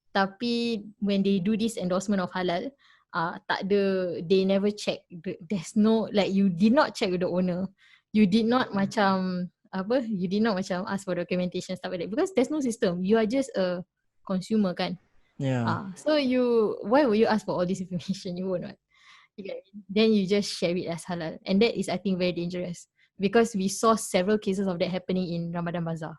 Tapi when they do this endorsement of halal, tak ada, they never check. There's no, like, you did not check with the owner. You did not macam you did not macam ask for documentation, stuff like that, because there's no system. You are just a consumer kan. Yeah. So why would you ask for all this information? You won't, right? You get what I mean? Then you just share it as halal, and that is, I think, very dangerous, because we saw several cases of that happening in Ramadan Bazaar.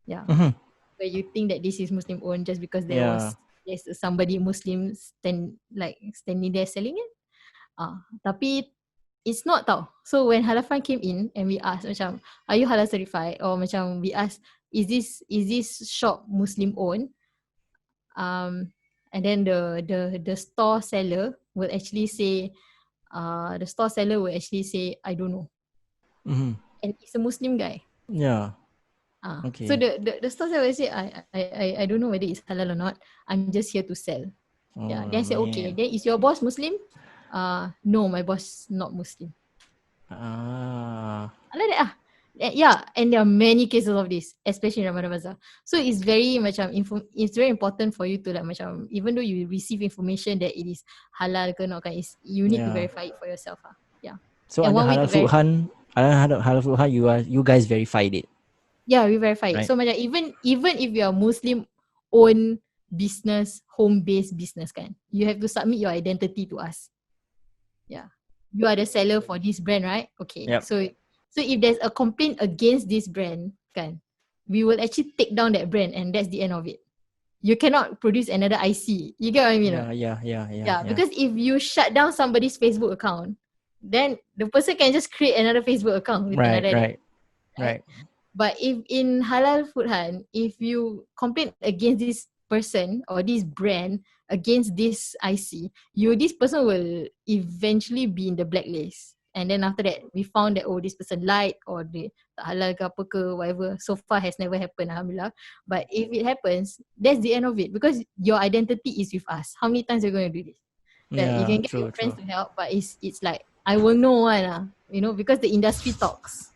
Yeah, Mm-hmm. where you think that this is Muslim owned just because Yeah. there's somebody Muslim standing there selling it. Tapi it's not tau. So when Halalfoodhunt came in and we asked macam, are you halal certified, or macam we asked, is this shop Muslim owned? And then the store seller will actually say, I don't know. Mm-hmm. And he's a Muslim guy. Yeah. So Okay. the store seller will say, I don't know whether it's halal or not. I'm just here to sell. Yeah. Oh Then I say, okay. man. Then is your boss Muslim? No, my boss not Muslim. Ah. I like that. Yeah, and there are many cases of this, especially in Ramadan Bazaar. So it's very macam it's very important for you to like macam, even though you receive information that it is halal ke not kan, you need to Yeah. verify it for yourself. Yeah. So And under one way Halal to Food verify, Hunt, Halal Food Hunt, you guys verified it, yeah, we verify it. right? So macam even if you are Muslim owned business, home based business kan, you have to submit your identity to us. Yeah. You are the seller for this brand, right? Okay. Yep. So if there's a complaint against this brand, kan, we will actually take down that brand, and that's the end of it. You cannot produce another IC. You get what I mean? Yeah. Because if you shut down somebody's Facebook account, then the person can just create another Facebook account with Right. another name, Right. right? Right. But if in Halalfoodhunt, if you complain against this person or this brand against this IC, this person will eventually be in the blacklist. And then after that, we found that, this person lied, or they tak halal ke apa ke, whatever. So far has never happened, alhamdulillah. But if it happens, that's the end of it, because your identity is with us. How many times are you going to do this? That you Yeah. can get your True. friends True. to help, but it's like, I will know one, because the industry talks.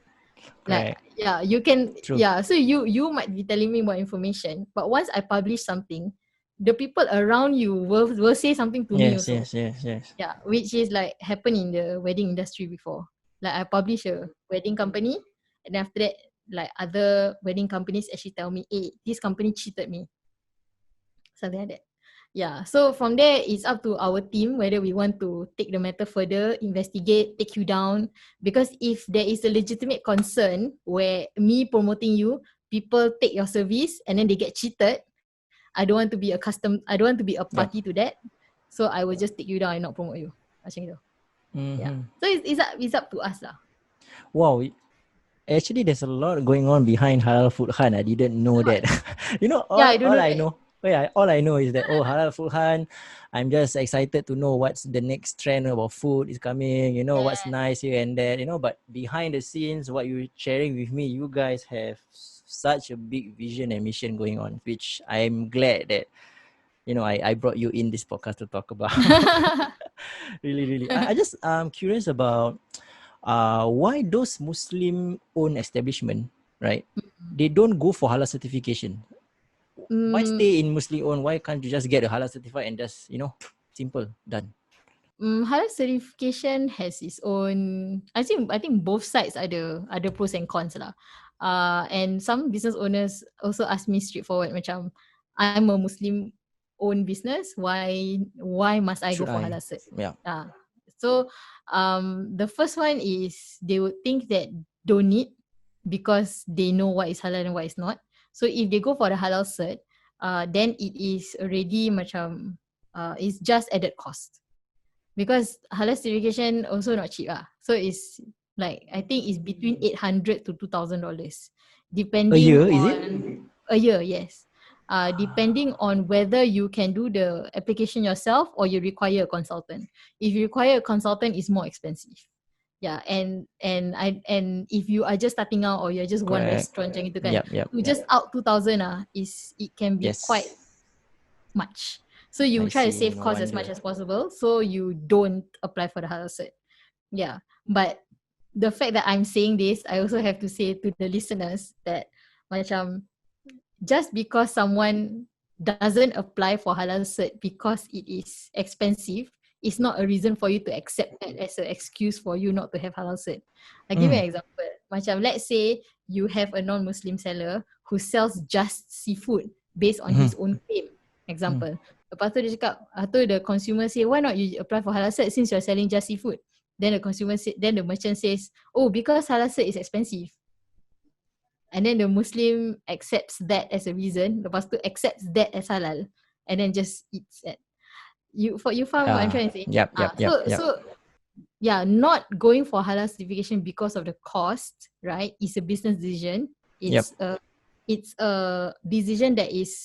Like, Correct. yeah, you can, True. so you might be telling me more information, but once I publish something, the people around you will say something to me Yes. also. Yes. Yeah, which is like happened in the wedding industry before. Like, I publish a wedding company, and after that, like, other wedding companies actually tell me, hey, this company cheated me, something like that. Yeah, so from there, it's up to our team whether we want to take the matter further, investigate, take you down. Because if there is a legitimate concern where me promoting you, people take your service and then they get cheated, I don't want to be I don't want to be a party Yep. to that. So I will just take you down and not promote you. Macam itu. Yeah. Mm-hmm. So it's up to us lah. Wow. Actually, there's a lot going on behind Halal Food Hunt. I didn't know that. Yeah, I don't All know I that. know. Oh yeah, all I know is that Halal Food Hunt. I'm just excited to know what's the next trend about food is coming. What's nice here and that. But behind the scenes, what you're sharing with me, you guys have such a big vision and mission going on, which I'm glad that I brought you in this podcast to talk about. Really. I just curious about why those Muslim-owned establishment, right? They don't go for halal certification. Why stay in Muslim-owned? Why can't you just get a halal certified and just simple done? Halal certification has its own. I think both sides ada pros and cons lah. And some business owners also ask me straightforward, macam, I'm a Muslim owned business. Why must I go Should for I? halal cert? Yeah. So the first one is they would think that don't need, because they know what is halal and what is not. So if they go for the halal cert, then it is already macam it's just added cost. Because halal certification also not cheap So it's like, I think it's between $800 to $2,000, A depending year, is it? on a year. Yes, depending on whether you can do the application yourself or you require a consultant. If you require a consultant, it's more expensive. Yeah, and if you are just starting out, or you're just one Correct. restaurant macam itu kan, Yep. to just out 2,000 it can be quite Yes. much. So you I try to see. save No costs as wonder. much as possible, so you don't apply for the halal cert. Yeah, but the fact that I'm saying this, I also have to say to the listeners that macam, just because someone doesn't apply for halal cert because it is expensive, it's not a reason for you to accept that as an excuse for you not to have halal cert. I give you an example. Macam let's say you have a non-Muslim seller who sells just seafood based on his own claim. Example. Lepas tu dia cakap, atau the consumer say, why not you apply for halal cert since you're selling just seafood? Then the merchant says, oh, because halal cert is expensive. And then the Muslim accepts that as a reason. Lepas tu accepts that as halal. And then just eats it. You found what I'm trying to say? Yep. So yeah, not going for halal certification because of the cost, right, is a business decision. It's a decision that is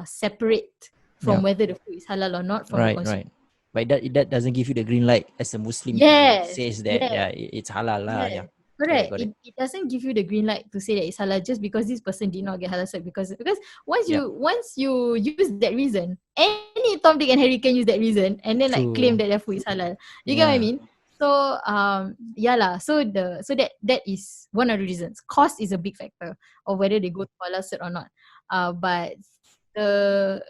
separate from whether the food is halal or not from the consumer. Right. But that doesn't give you the green light as a Muslim to says that it's halal lah. Yeah. Correct. It doesn't give you the green light to say that it's halal just because this person did not get halal cert, because once you use that reason, any Tom, Dick and Harry can use that reason and then like claim that their food is halal. You get what I mean? So So that is one of the reasons. Cost is a big factor of whether they go to halal cert or not. But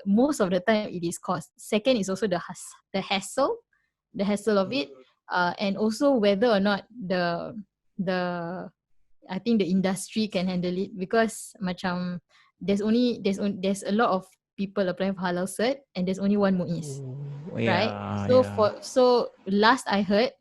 most of the time it is cost. Second is also the hassle of it, and also whether or not I think the industry can handle it, because macam there's a lot of people applying for halal cert and there's only one muiz, right? So last I heard,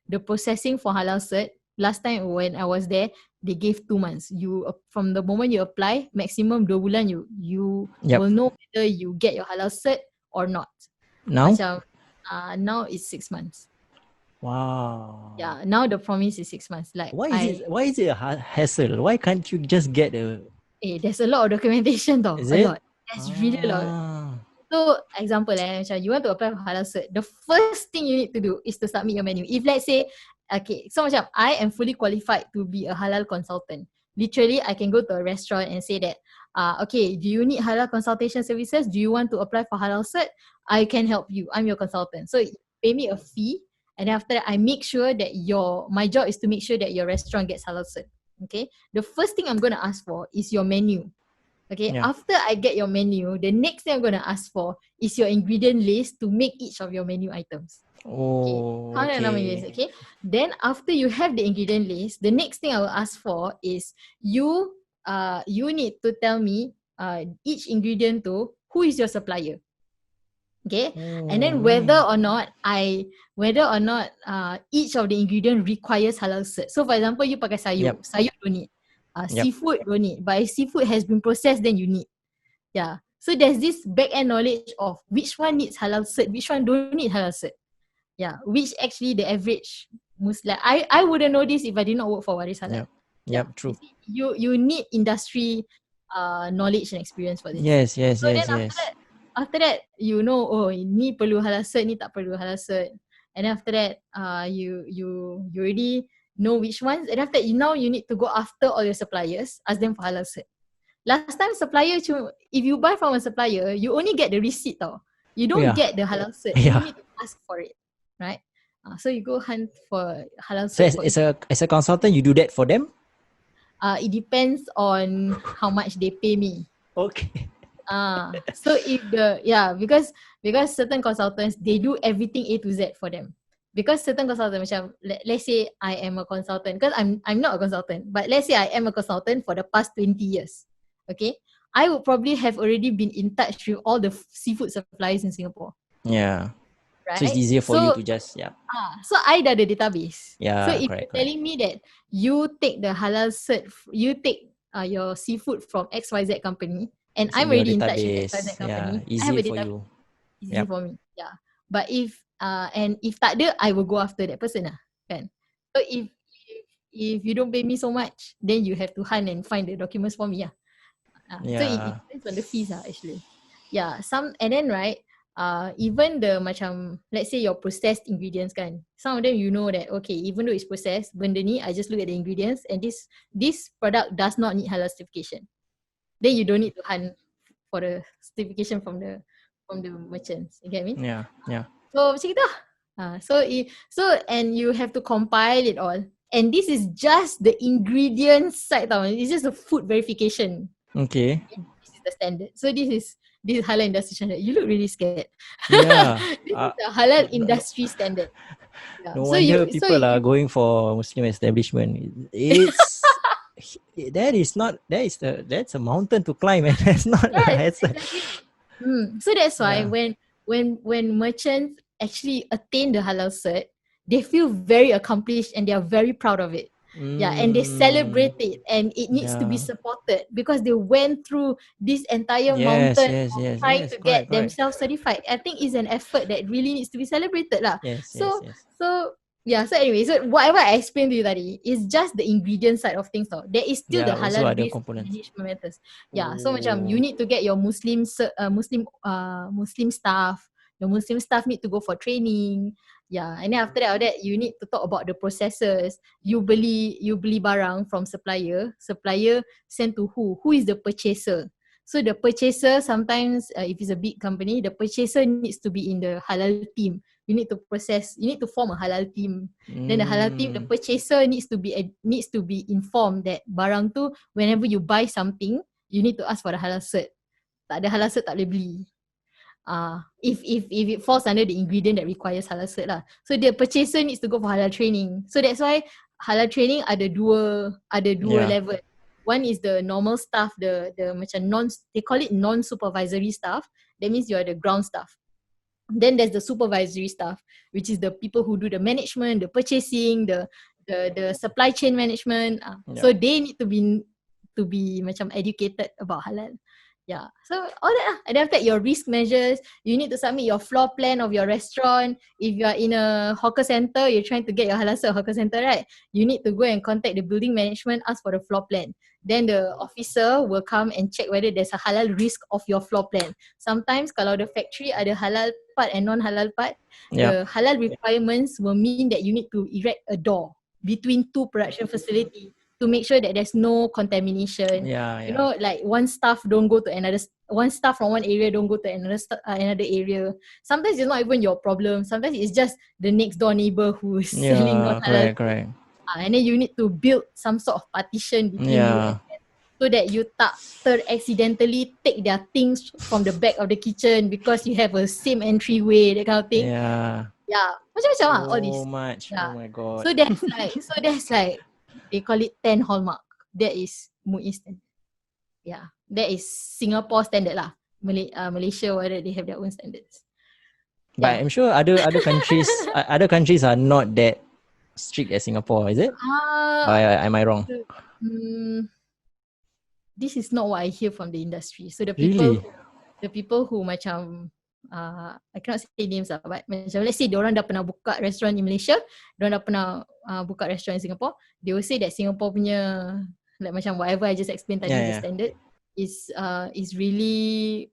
the processing for halal cert last time when I was there, they gave 2 months. You from the moment you apply, maximum 2 bulan you will know whether you get your halal cert or not. Now? Macam, now it's 6 months. Wow. Yeah, now the promise is 6 months. Like why is it a hassle? Why can't you just get a... there's a lot of documentation though. Is a it? lot. There's really a lot. So example, macam you want to apply for halal cert, the first thing you need to do is to submit your menu. If let's say, so macam I am fully qualified to be a halal consultant. Literally, I can go to a restaurant and say that, do you need halal consultation services? Do you want to apply for halal cert? I can help you. I'm your consultant. So you pay me a fee, and then after that, I make sure that my job is to make sure that your restaurant gets halal cert. Okay. The first thing I'm going to ask for is your menu. Okay, after I get your menu, the next thing I'm going to ask for is your ingredient list to make each of your menu items. Okay. Then after you have the ingredient list, the next thing I will ask for is you need to tell me each ingredient to who is your supplier. Okay, and then whether or not each of the ingredient requires halal cert. So for example, you pakai sayur, sayur don't need. Seafood don't need, but if seafood has been processed, then you need. Yeah. So there's this back end knowledge of which one needs halal cert, which one don't need halal cert. Yeah. Which actually the average Muslim, I wouldn't know this if I did not work for Waris Halal. True. You need industry knowledge and experience for this. Yes. After that, you know, ni perlu halal cert, ni tak perlu halal cert. And then after that, you already know which ones. And after that, now you need to go after all your suppliers, ask them for halal cert. Last time supplier, if you buy from a supplier, you only get the receipt tau. You don't get the halal cert. You need to ask for it, right? So you go hunt for halal cert. So as a consultant, you do that for them? It depends on how much they pay me. Okay. So if because certain consultants, they do everything A to Z for them. Because certain consultants, macam let's say I am a consultant, because I'm not a consultant, but let's say I am a consultant for the past 20 years. Okay, I would probably have already been in touch with all the seafood suppliers in Singapore. Yeah. Right? So it's easier for you to just so I dah ada database. Yeah. So if you're telling me that you take the halal cert, you take your seafood from XYZ company, and I'm already in touch with XYZ company, easy I have a for database. you. Easy for me. Yeah. But if tak ada, I will go after that person lah, kan? So if you don't pay me so much, then you have to hunt and find the documents for me lah. So it depends on the fees lah actually. Yeah. And then right, even the macam, let's say your processed ingredients kan, some of them you know that okay, even though it's processed, benda ni I just look at the ingredients and this product does not need halal certification. Then you don't need to hunt for the certification from the merchants. You get me? Yeah. So macam gitu lah. So and you have to compile it all. And this is just the ingredients side tau. It's just a food verification. Okay. This is the standard. So this is this halal industry standard. You look really scared. Yeah. This is the halal No, industry standard. Yeah. no So you wonder people are going for Muslim establishment. It's that's a mountain to climb, and that's not a yes, hassle. exactly. So that's why Yeah. when merchants actually attain the halal cert, they feel very accomplished and they are very proud of it. Yeah, and they Mm, celebrate it, and it needs to be yeah. supported because they went through this entire Yes, mountain yes, of yes, trying yes. to get Correct, correct. themselves certified. I think it's an effort that really needs to be celebrated lah. Yes, yes, So yes. so yeah, so anyway, so whatever I explained to you tadi is just the ingredient side of things though. There is still the Yeah, also halal other risk components. management matters. Yeah, so macam you Oh, need to get your Muslim staff. Your Muslim staff need to go for training. Yeah, and then after that you need to talk about the processes. You beli barang from supplier. Supplier send to who? Who is the purchaser? So the purchaser sometimes, if it's a big company, the purchaser needs to be in the halal team. You need to form a halal team. Then the halal team, the mm, purchaser needs to be informed that barang tu, whenever you buy something, you need to ask for the halal cert. Tak ada halal cert tak boleh beli. If it falls under the ingredient that requires halal cert lah. So the purchaser needs to go for halal training. So that's why halal training ada dua yeah. level. One is the normal staff, the macam they call it non-supervisory staff. That means you are the ground staff. Then there's the supervisory staff, which is the people who do the management, the purchasing, the supply chain management. Yeah. So they need to be macam educated about halal. Yeah. So all that lah. And then after that, your risk measures, you need to submit your floor plan of your restaurant. If you are in a hawker center, you're trying to get your halal cert hawker center, right? You need to go and contact the building management, ask for the floor plan. Then the officer will come and check whether there's a halal risk of your floor plan. Sometimes kalau the factory ada halal part and non-halal part, Yeah. the halal requirements will mean that you need to erect a door between two production facilities to make sure that there's no contamination. Yeah, You yeah. know, like one staff from one area don't go to another area. Sometimes it's not even your problem. Sometimes it's just the next door neighbor who's selling Yeah, non-halal correct, food. correct. And then you need to build some sort of partition between you and Yeah. them so that you tak accidentally take their things from the back of the kitchen because you have a same entryway, that kind of thing. Yeah. Yeah, macam-macam lah, all this. So much. Yeah. Oh my god. So that's like they call it 10 hallmark. That is MUIS standard. Yeah, that is Singapore standard lah. Malaysia, whether they have their own standards. But Yeah. I'm sure other countries are not that strict as Singapore, is it? Am I wrong? This is not what I hear from the industry. So the Really? people who macam I cannot say names lah, but macam let's say diorang dah pernah buka restaurant in Malaysia, diorang dah pernah buka restaurant in Singapore, they will say that Singapore punya like macam whatever I just explained tadi, the standard is really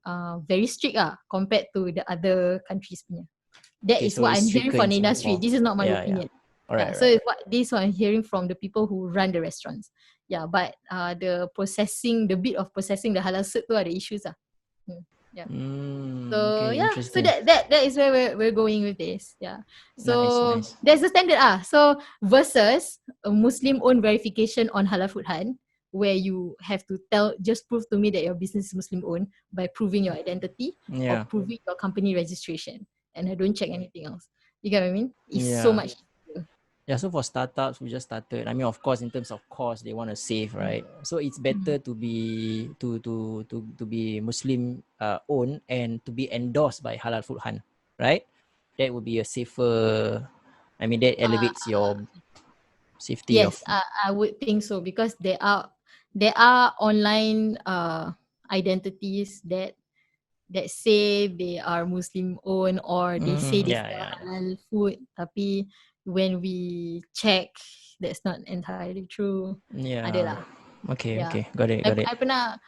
very strict compared to the other countries punya. That is so what it's I'm hearing stricter from in the industry. Singapore. This is not my Yeah, opinion. yeah. Alright, So this is what I'm hearing from the people who run the restaurants. Yeah, but the bit of processing the halal cert tu ada issues lah. Yeah. So okay, yeah, so interesting. that is where we're going with this. Yeah. So Nice. there's a standard So versus a Muslim-owned verification on Halalfoodhunt, where you have to just prove to me that your business is Muslim-owned by proving your identity or Yeah. proving your company registration, and I don't check anything else. You get what I mean? It's so much easier. Yeah, so for startups, we just started. I mean, of course, in terms of cost, they want to save, right? So it's better to be Muslim owned and to be endorsed by Halalfoodhunt, right? That would be a safer. I mean, that elevates your safety. Yes, I would think so, because there are online identities that say they are Muslim owned, or they say they sell halal food, tapi when we check, that's not entirely true. Yeah. Ada lah. Okay, Yeah. got it. I pernah.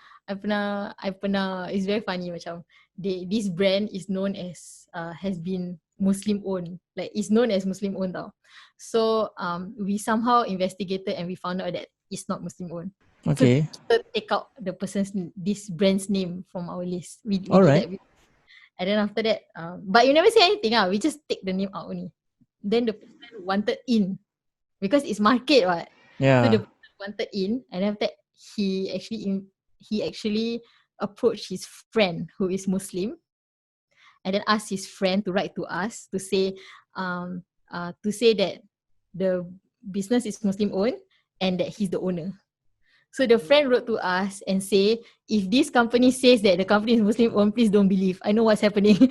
It's very funny macam this brand is known as has been Muslim owned, like it's known as Muslim owned tau. So we somehow investigated and we found out that it's not Muslim owned. Okay. So kita take out this brand's name from our list. We did Alright. that. And then after that, but you never say anything. We just take the name out only. Then the person wanted in, because it's market, what? Yeah. So the person wanted in, and after that he actually approach his friend who is Muslim, and then ask his friend to write to us to say that the business is Muslim owned and that he's the owner. So the friend wrote to us and say, if this company says that the company is Muslim owned, please don't believe. I know what's happening.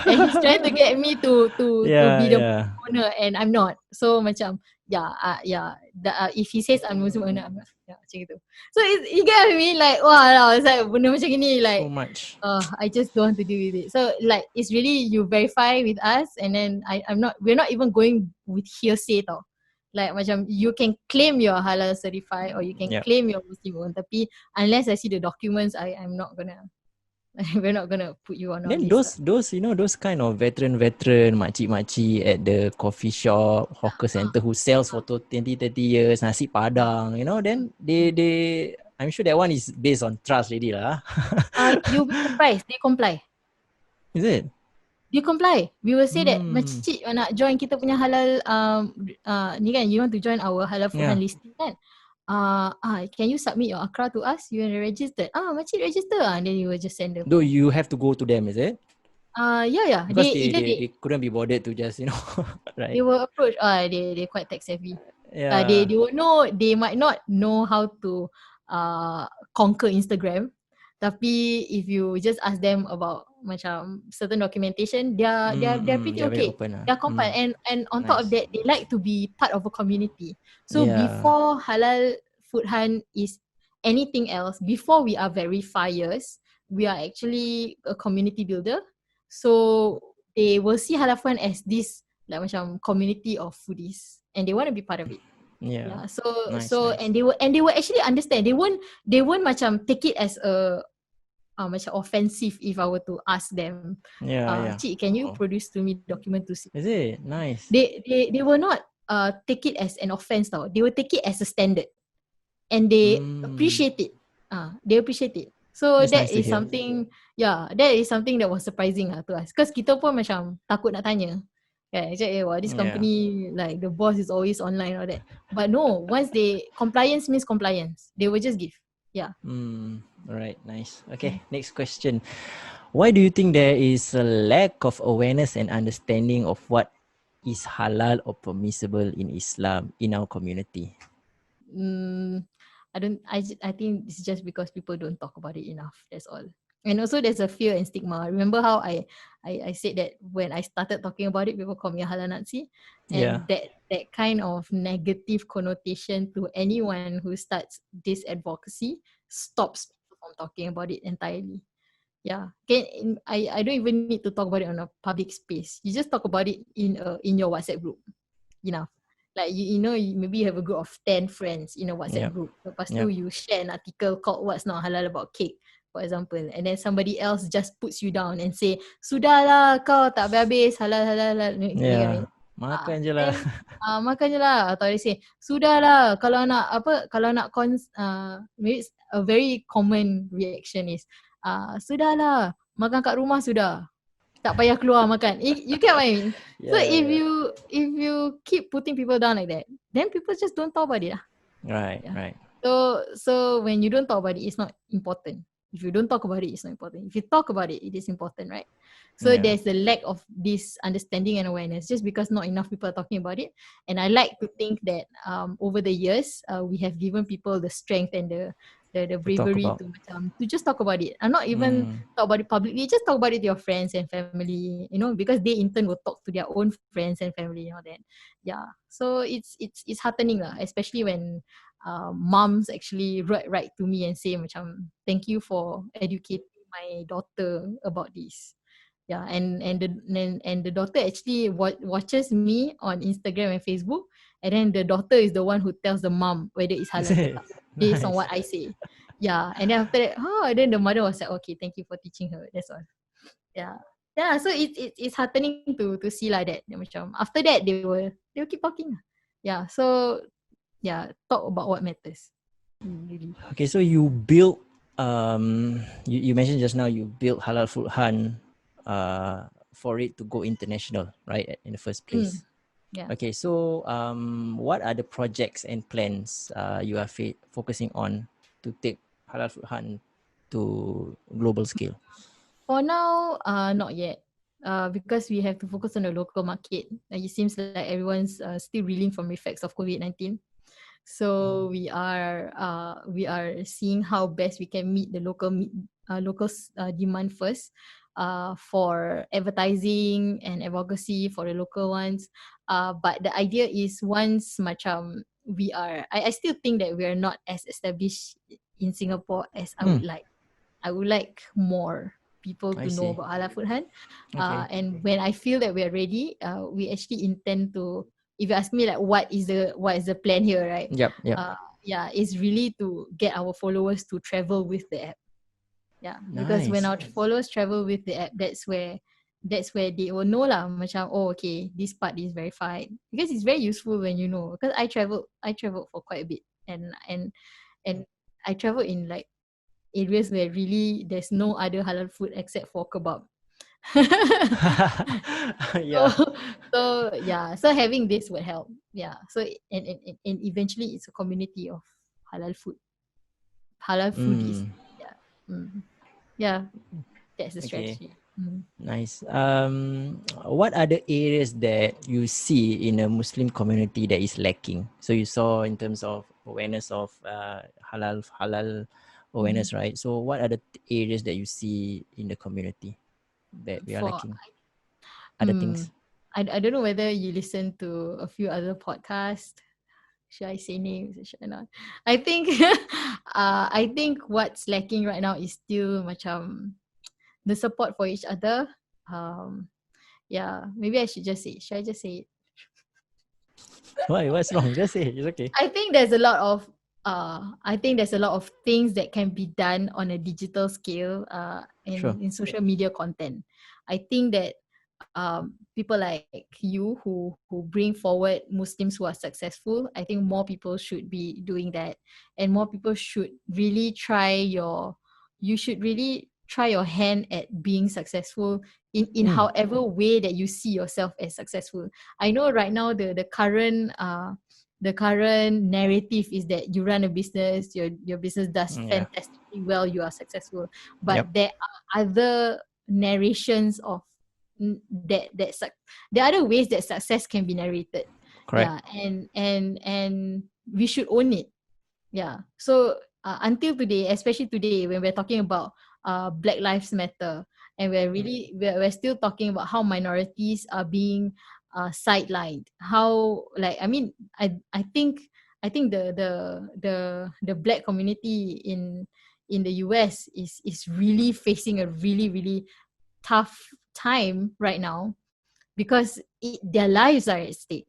And he's trying to get me to be the owner, and I'm not. So macam if he says I'm Muslim owner, I'm not. Yeah, macam gitu. So you get what I mean? Like, wow, it's like benda macam gini, like so much. I just don't want to deal with it. So like it's really you verify with us, and then we're not even going with hearsay tau. Like macam you can claim you're halal certified or you can claim you're Muslim owned, tapi unless I see the documents, I'm not gonna we're not gonna put you on our Then list. those kind of veteran makcik at the coffee shop, hawker center who sells for 20-30 years, nasi padang, then they I'm sure that one is based on trust already lah. You'll be surprised, they comply. Is it? They comply. We will say that makcik nak join kita punya halal ni kan, you want to join our Halalfoodhunt listing kan. Can you submit your akra to us? You are registered. Makcik register. And then you will just send them. Though you have to go to them, is it? Yeah. Because they couldn't be bothered to just, right? They will approach. They quite tech savvy. Yeah. They will know. They might not know how to conquer Instagram. Tapi if you just ask them about macam certain documentation, they're pretty okay. They're compliant, and on top of that, they like to be part of a community. So before Halalfoodhunt is anything else, before we are verifiers, we are actually a community builder. So they will see Halalfoodhunt as this like macam community of foodies, and they want to be part of it. Nice. And they will actually understand. They won't macam take it as a macam offensive if I were to ask them. Cik, can you produce to me document to see? Is it? Nice. They will not take it as an offense tau. They will take it as a standard, and they appreciate it. They appreciate it. So that's that nice is something. That is something that was surprising to us. Because kita pun macam takut nak tanya. This company, like the boss is always online or that. But no, once compliance means compliance. They will just give. Alright, nice. Okay, next question. Why do you think there is a lack of awareness and understanding of what is halal or permissible in Islam in our community? I think it's just because people don't talk about it enough. That's all. And also there's a fear and stigma. Remember how I said that when I started talking about it, people call me a halal Nazi. And that kind of negative connotation to anyone who starts this advocacy stops people from talking about it entirely. I don't even need to talk about it on a public space. You just talk about it in your WhatsApp group. Like maybe you have a group of 10 friends in a WhatsApp group. Lepas tu you share an article called What's Not Halal About Cake, for example, and then somebody else just puts you down and say, sudahlah kau tak habis halal. Makan je lah. Makan je lah. Atau they say, sudahlah kalau nak maybe a very common reaction is sudahlah, makan kat rumah sudah, tak payah keluar makan. You get what I mean? So if you keep putting people down like that, then people just don't talk about it. Right. So when you don't talk about it, it's not important. If you don't talk about it, it's not important. If you talk about it, it is important, right? So there's the lack of this understanding and awareness just because not enough people are talking about it. And I like to think that over the years, we have given people the strength and the bravery to just talk about it. And not even talk about it publicly, just talk about it to your friends and family, because they in turn will talk to their own friends and family and all that. So it's heartening lah, especially when moms actually write to me and say macam, thank you for educating my daughter about this. And the daughter actually watches me on Instagram and Facebook, and then the daughter is the one who tells the mom whether it's halal or not, based on what I say. And then after that, then the mother was like, okay, thank you for teaching her. That's all. So it's heartening to see like that. Macam after that they will keep talking. So talk about what matters. Really. Okay, so you built you mentioned just now you built Halalfoodhunt for it to go international, right, in the first place. Okay, so what are the projects and plans you are focusing on to take Halalfoodhunt to global scale? For now, not yet. Because we have to focus on the local market. It seems like everyone's still reeling from effects of COVID-19. So we are seeing how best we can meet the local demand first, for advertising and advocacy for the local ones. But the idea is once macam I still think that we are not as established in Singapore as I would like. I would like more people I to know see. about Halal Food Hunt. Okay. And when I feel that we are ready, we actually intend to. If you ask me like what is the plan here, right? Yep. Yep. Yeah, it's really to get our followers to travel with the app. Yeah, because when Nice. our followers travel with the app, that's where they will know lah. Macam, oh, okay, this part is verified, because it's very useful when you know. Because I traveled for quite a bit, and I traveled in like areas where really there's no other halal food except for kebab. so Yeah. so having this would help. Yeah. So and eventually it's a community of halal food, halal foodies. Mm. Yeah. Yeah, that's the Okay. strategy. Nice. What are the areas that you see in a Muslim community that is lacking? So you saw in terms of awareness of halal Mm. awareness, right? So what are the areas that you see in the community that we are For lacking? Other mm, things? I don't know whether you listen to a few other podcasts. Should I say names or should I not? I think I think what's lacking right now is still macam the support for each other. Um, yeah, maybe I should just say. Should I just say it? Why? What's wrong? Just say it's okay. I think there's a lot of things that can be done on a digital scale, Sure. in social media content. I think that people like you who bring forward Muslims who are successful, I think more people should be doing that, and more people should really try your hand at being successful in Mm. however way that you see yourself as successful. I know right now the current narrative is that you run a business, your business does Yeah. fantastically well, you are successful. Yep. But there are other narrations of n- that that suc- there are other ways that success can be narrated. Correct. Yeah, and we should own it. Yeah. So until today, especially today, when we're talking about Black Lives Matter, and we're still talking about how minorities are being sidelined. How, like, I mean, I think the Black community in the US is really facing a really really tough time right now, because their lives are at stake.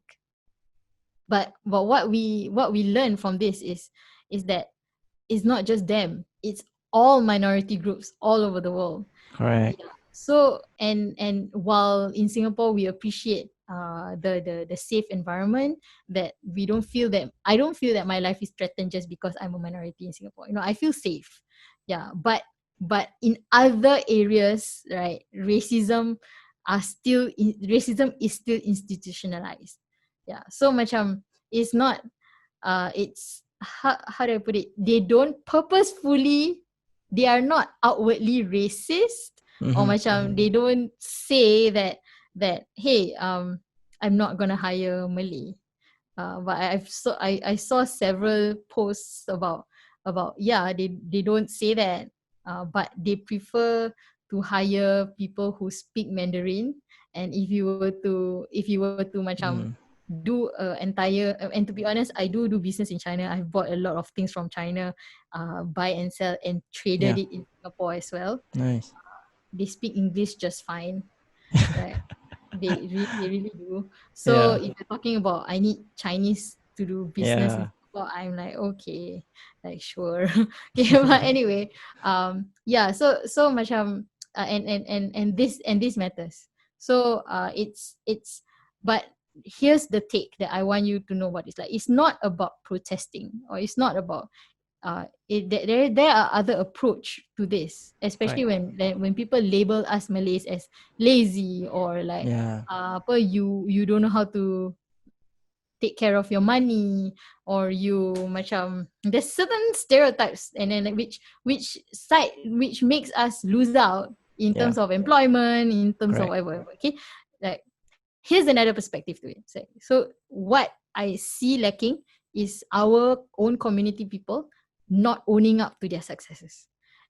But what we learn from this is that it's not just them, it's all minority groups all over the world. Correct. Yeah. So and while in Singapore we appreciate the safe environment, that we don't feel that I don't feel that my life is threatened just because I'm a minority in Singapore. I feel safe. Yeah. But in other areas, right, racism is still institutionalized. Yeah. So macam it's not it's how do I put it? They are not outwardly racist, or Mm-hmm. macam they don't say that hey, I'm not gonna hire Malay. But I saw several posts about yeah, they don't say that, but they prefer to hire people who speak Mandarin. And if you were to macam Mm. do a entire and to be honest, I do business in China. I've bought a lot of things from China, buy and sell and traded Yeah. it in Singapore as well. Nice. They speak English just fine, right? They really do. So Yeah. if you're talking about I need Chinese to do business in Yeah. Singapore, I'm like, okay, like sure. Okay, but anyway, yeah, so macam and this matters. So it's but here's the take that I want you to know what it's like. It's not about protesting, or it's not about there are other approach to this, especially Correct. when people label us Malays as lazy, or like Yeah. apa you don't know how to take care of your money, or you macam there's certain stereotypes, and then like which makes us lose out in Yeah. terms of employment, in terms of Correct. whatever. Okay, like here's another perspective to it. So what I see lacking is our own community people not owning up to their successes.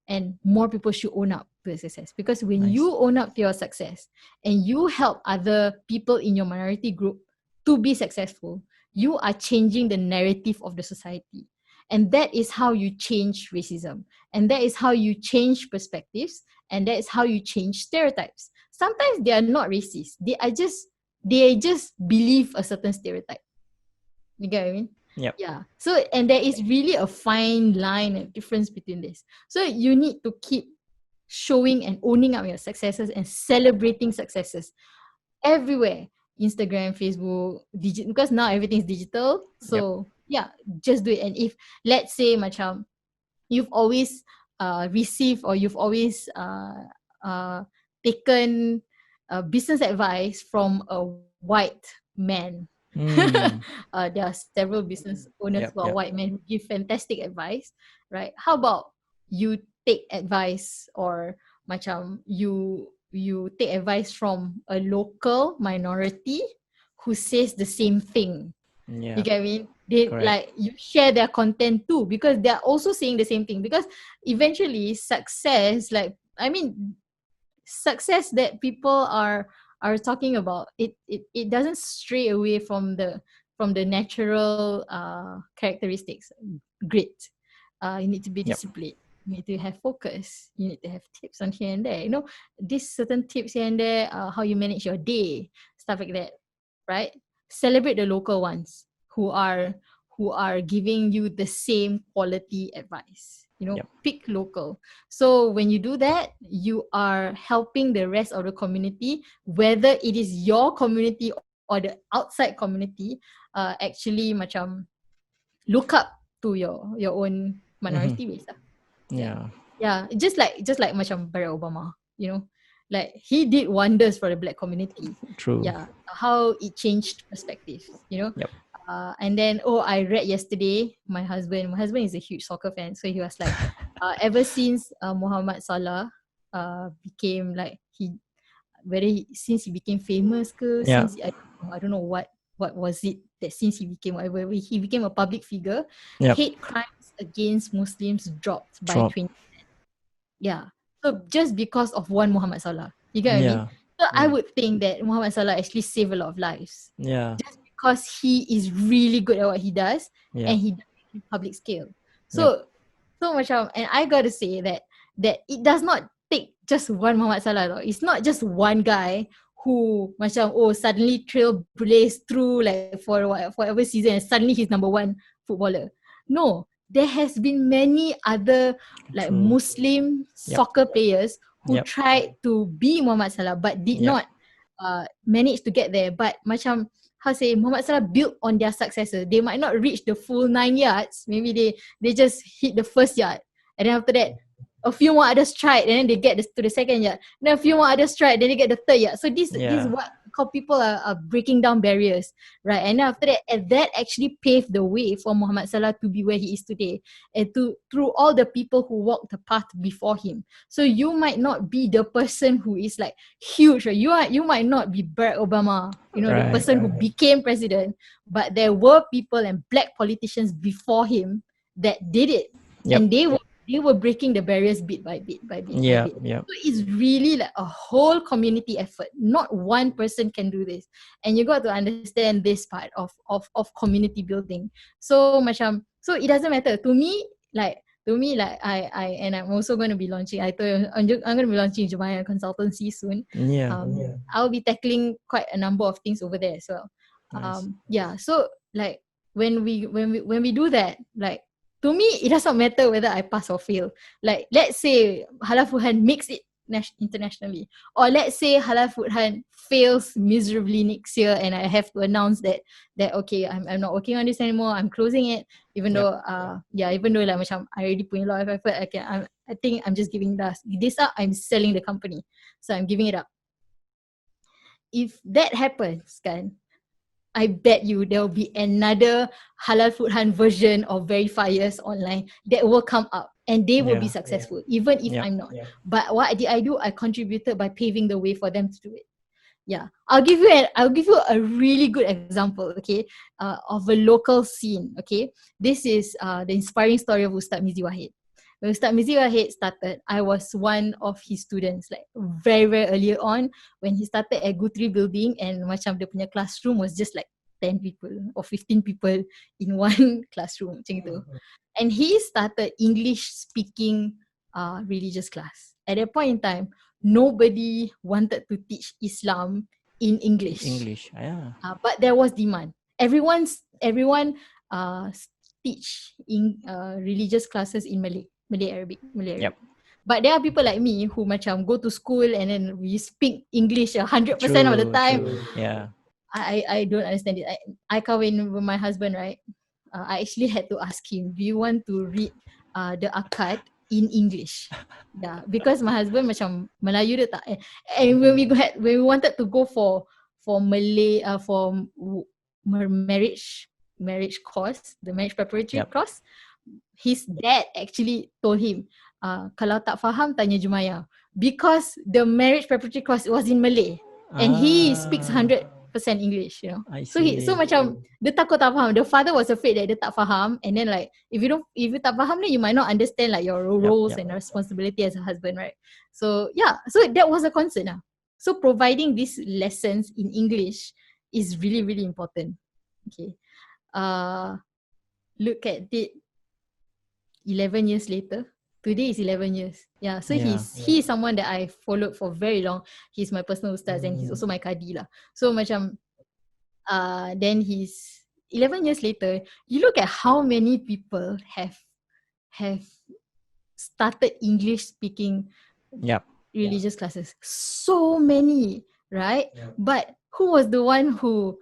And more people should own up to their success, because when Nice. you own up to your success and you help other people in your minority group to be successful, you are changing the narrative of the society. And that is how you change racism. And that is how you change perspectives. And that is how you change stereotypes. Sometimes they are not racist. They just believe a certain stereotype. You get what I mean? Yep. Yeah. So, and there is really a fine line and difference between this. So you need to keep showing and owning up your successes and celebrating successes everywhere. Instagram, Facebook, because now everything is digital. So yeah, just do it. And if, let's say macam you've always received, or you've always taken business advice from a white man. Mm. There are several business owners Yep. who are Yep. white men who give fantastic advice, right? How about you take advice, or macam you take advice from a local minority who says the same thing. Yeah. You get what I mean? They Correct. like, you share their content too, because they're also saying the same thing. Because eventually success, like, I mean, success that people are talking about, it doesn't stray away from the natural characteristics. Grit. You need to be Yep. disciplined. You need to have focus. You need to have tips on here and there. You know, these certain tips here and there, how you manage your day, stuff like that, right? Celebrate the local ones who are giving you the same quality advice. You know, Yep. pick local. So when you do that, you are helping the rest of the community, whether it is your community or the outside community, actually macam look up to your own Mm-hmm. minority race lah. Yeah. Yeah. Yeah, just like macam Barack Obama, you know, like he did wonders for the black community. True. Yeah, how it changed perspectives, you know. Yep. And then, I read yesterday, my husband is a huge soccer fan, so he was like, ever since Muhammad Salah became like, since he became famous ke, Yeah. since I don't know what was it, that since he became whatever, he became a public figure, Yep. hate crimes against Muslims dropped by Drop. 20. Yeah. So just because of one Muhammad Salah. You get what I mean? Yeah. So I Yeah. would think that Muhammad Salah actually saved a lot of lives, Yeah. just because he is really good at what he does, Yeah. and he does it in public scale. Yep. So macam, and I gotta say that it does not take just one Muhammad Salah though. It's not just one guy who macam, suddenly trailblazed through like for whatever season, and suddenly he's number one footballer. No, there has been many other like True. Muslim Yep. soccer players who Yep. tried to be Muhammad Salah but did Yep. not manage to get there. But macam, how say, Muhammad Salah built on their successor. They might not reach the full 9 yards. Maybe they just hit the first yard, and then after that, a few more others tried, and then they get to the second yard. And then a few more others tried, then they get the third yard. So this Yeah. is what how people are breaking down barriers, right? And then after that, and that actually paved the way for Muhammad Salah to be where he is today, and through all the people who walked the path before him. So you might not be the person who is like huge, right? You might not be Barack Obama, you know, the Right. person who became president, but there were people and black politicians before him that did it. Yep. And they were breaking the barriers bit by bit by bit by Yeah. bit. Yeah. So it's really like a whole community effort. Not one person can do this. And you got to understand this part of community building. So macam, so it doesn't matter. To me, like I and I'm also going to be launching, I told you, I'm going to be launching Jumaiyah consultancy soon. Yeah. I'll be tackling quite a number of things over there as well. Nice. Yeah, so like when we do that, like, to me, it does not matter whether I pass or fail. Like, let's say Halalfoodhunt makes it internationally, or let's say Halalfoodhunt fails miserably next year, and I have to announce that okay, I'm not working on this anymore. I'm closing it, even Yep. though even though like macam I already put in a lot of effort. I think I'm just giving this up. I'm selling the company, so I'm giving it up. If that happens, kan, I bet you there will be another Halalfoodhunt version of verifiers online that will come up and they will be successful, even if I'm not. But what did I do? I contributed by paving the way for them to do it. Yeah, I'll give you a really good example, okay, of a local scene. Okay, this is the inspiring story of Ustaz Mizi Wahid. When Ustaz Mizi Wahid started, I was one of his students, like very very early on when he started at Guthrie Building, and macam dia punya classroom was just like 10 people or 15 people in one classroom macam itu. And he started English speaking religious class. At that point in time, nobody wanted to teach Islam in English. But there was demand. Everyone teach in religious classes in Malay Arabic. But there are people like me who macam go to school and then we speak English 100% of the time. I don't understand it. I kahwin with my husband, right? I actually had to ask him, do you want to read the akad in English? Yeah, because my husband macam Melayu dia tak. And when we wanted to go for Malay for marriage course, the marriage preparatory course, his dad actually told him, kalau tak faham tanya Jumaiyah, because the marriage preparatory course was in Malay and he speaks 100% English, you know. So macam dia takut tak faham. The father was afraid that dia tak faham, and then like if you tak faham then you might not understand like your roles and responsibility as a husband, right? So yeah, so that was a concern. So providing these lessons in English is really really important. Okay. Look at it 11 years later. Today is 11 years. Yeah, so he's someone that I followed for very long. He's my personal ustaz and he's also my kadi lah. So macam then he's 11 years later, you look at how many people have started English speaking religious classes. So many, right? But who was the one who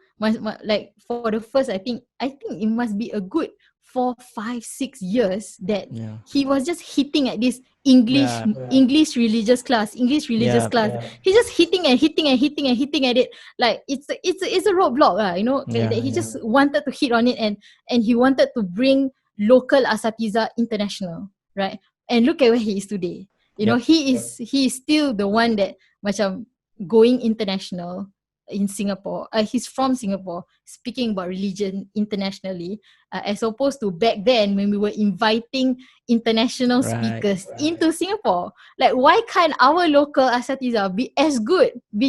like for the first I think it must be a good 4, 5, 6 years that he was just hitting at this English religious class. He's just hitting at it. Like it's a roadblock, you know, that he just wanted to hit on it, and he wanted to bring local asatiza international, right? And look at where he is today. You know, he is still the one that macam going international in Singapore. He's from Singapore, speaking about religion internationally, as opposed to back then when we were inviting international speakers into Singapore. Like, why can't our local asatiza be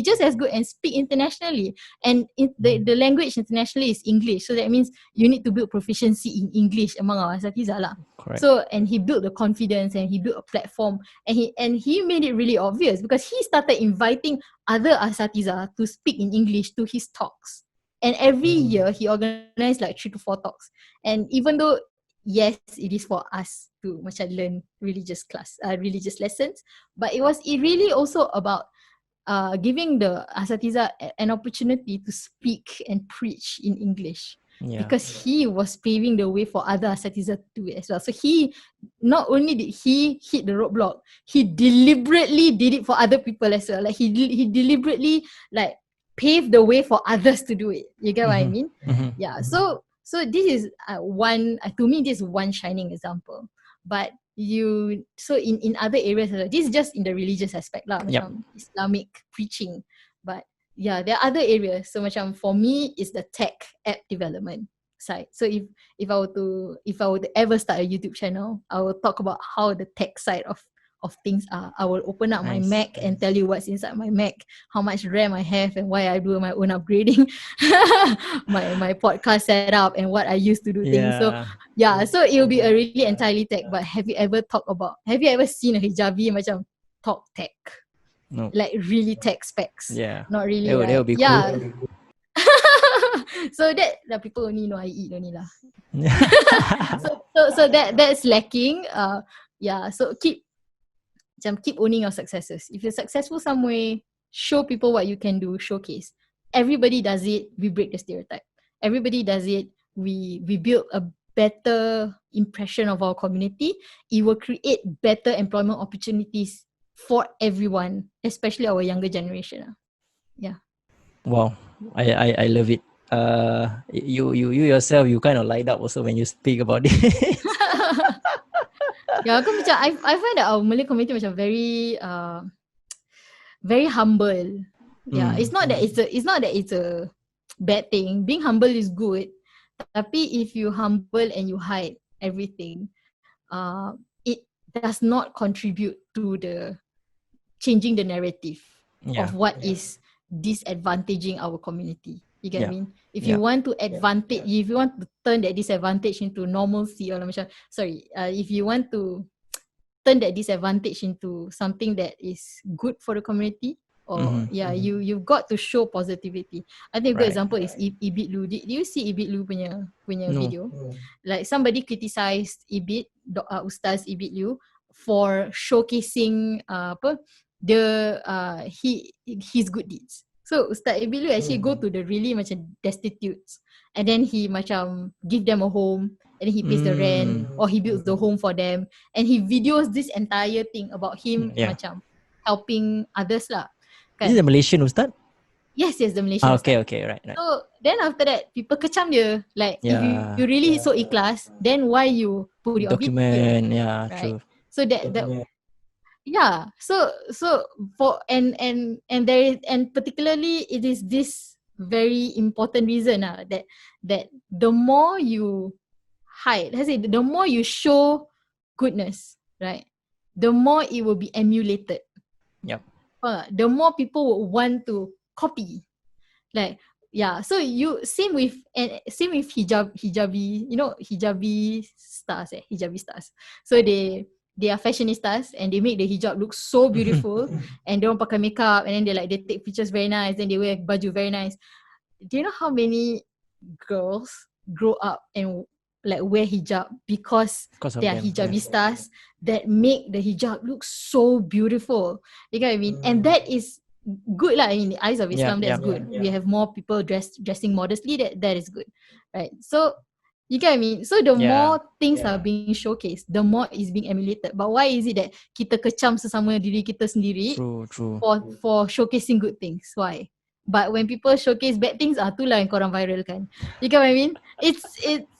just as good and speak internationally? And the language internationally is English, so that means you need to build proficiency in English among our asatiza lah. So, and he built the confidence and he built a platform, and he made it really obvious because he started inviting other asatiza to speak in English to his talks. And every year he organized like 3 to 4 talks. And even though yes, it is for us to macam learn religious lessons, but it really also about giving the asatiza an opportunity to speak and preach in English. Because he was paving the way for other asatiza to do it as well. So he not only did he hit the roadblock, he deliberately did it for other people as well. Like he deliberately like paved the way for others to do it. You get what I mean? Yeah. So this is one, to me, this is one shining example. But in other areas, this is just in the religious aspect lah, macam Islamic preaching. But yeah, there are other areas. So macam for me, it's the tech app development side. So if I were to ever start a YouTube channel, I will talk about how the tech side of things are. I will open up my Mac and tell you what's inside my Mac, how much RAM I have, and why I do my own upgrading, my podcast setup, and what I used to do things. So yeah, so it will be a really entirely tech. But have you ever seen a hijabi macam talk tech? No. Like really tech specs. Not really. That would be cool. So that the people only know I eat only lah. so that's lacking. So keep owning your successes. If you're successful somewhere, show people what you can do, showcase. Everybody does it, we break the stereotype. Everybody does it, we build a better impression of our community. It will create better employment opportunities for everyone, especially our younger generation. Yeah. Wow, I love it. you yourself, you kind of light up also when you speak about this. Yeah, aku macam I find that our Malay community macam very humble. Yeah, it's not that it's a bad thing. Being humble is good. Tapi if you humble and you hide everything, it does not contribute to the changing the narrative Yeah. of what is disadvantaging our community. You get what I Yeah. mean? If Yeah. you want to if you want to turn that disadvantage into normalcy or macam, if you want to turn that disadvantage into something that is good for the community, or you've got to show positivity. I think a good Right. example is Ibit Lu. Did you see Ibit Lu punya No. video? Like somebody criticized Ustaz Ibit Liu for showcasing his good deeds. So Ustaz Ibit Liu actually go to the really macam destitutes, and then he macam give them a home, and then he pays the rent, or he builds the home for them, and he videos this entire thing about him Yeah. macam helping others lah. Is it the Malaysian Ustad? Yes, the Malaysian Okay, Ustaz. okay, right. So then after that, people kecam dia. Like if Yeah. you really so ikhlas, then why you put it on video? Document, yeah, Right. true. So that yeah. So for and there is, and particularly it is this very important reason that the more you hide, let's say the more you show goodness, right, the more it will be emulated. Yep. The more people would want to copy. Like, yeah, so you same with hijabi, hijabi stars. So they are fashionistas and they make the hijab look so beautiful and they don't pakai makeup, and then they take pictures very nice, then they wear baju very nice. Do you know how many girls grow up and like wear hijab because Because of they are them, hijabi yeah. stars that make the hijab look so beautiful? You get what I mean? And that is good lah, in the eyes of Islam. That's good. We have more people dressing modestly. That is good, right? So you get what I mean? So the more things are being showcased, the more is being emulated. But why is it that kita kecam sesama diri kita sendiri True. for showcasing good things? Why? But when people showcase bad things, itulah yang korang viral kan. You get what I mean? It's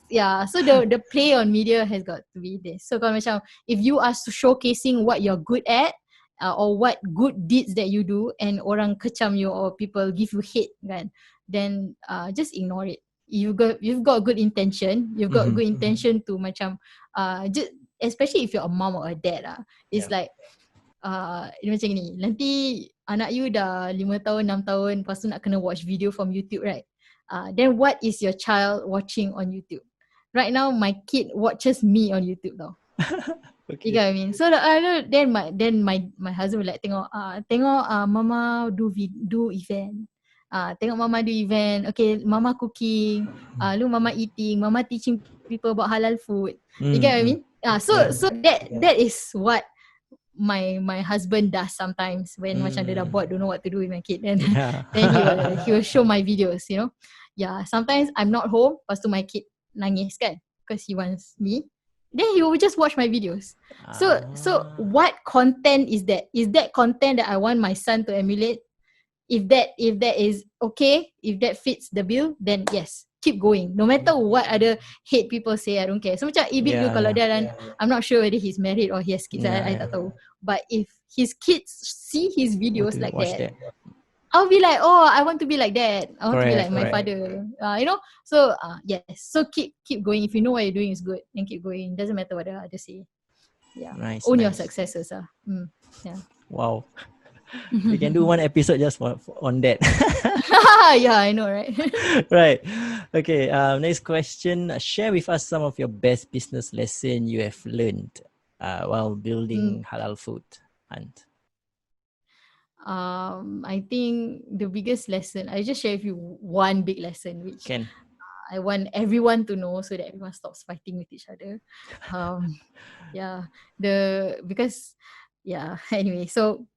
yeah. So the play on media has got to be this. So kalau macam if you are showcasing what you're good at, or what good deeds that you do, and orang kecam you or people give you hate kan, then just ignore it. You've got good intention. You've got good intention to macam just, especially if you're a mom or a dad it's like dia macam ni, nanti anak you dah 5 tahun 6 tahun, lepas tu nak kena watch video from YouTube, right? Then what is your child watching on YouTube? Right now my kid watches me on YouTube tau. Okay. You get what I mean? So then my husband will like tengok mama do event. Tengok mama do event. Okay, mama cooking. Look, mama eating. Mama teaching people about halal food. You get what I mean? So that is what my husband does sometimes when macam dia dah bored, don't know what to do with my kid, then he will show my videos, you know. Yeah, sometimes I'm not home, lepas tu my kid nangis kan because he wants me, then he will just watch my videos. So what content is that? Is that content that I want my son to emulate? If that is okay, if that fits the bill, then yes, keep going. No matter what other hate people say, I don't care. So macam Ibit Liu, kalau dia dan I'm not sure whether he's married or he has kids. I tak tahu. But if his kids see his videos like that, I'll be like, oh, I want to be like that. I want to be like my father. You know. So yes. So keep going. If you know what you're doing is good, then keep going. Doesn't matter what others say. Yeah. Nice. Own your successes. Yeah. Wow. We can do one episode just on that. Yeah, I know, right? Right. Okay. Next question. Share with us some of your best business lesson you have learned while building Halalfoodhunt. I think the biggest lesson, I just share with you one big lesson, which I want everyone to know so that everyone stops fighting with each other. Anyway, so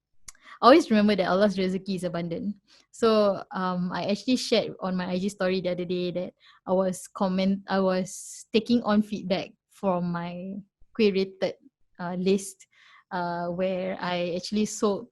always remember that Allah's rezeki is abundant. So I actually shared on my IG story the other day that I was taking on feedback from my curated list where I actually sold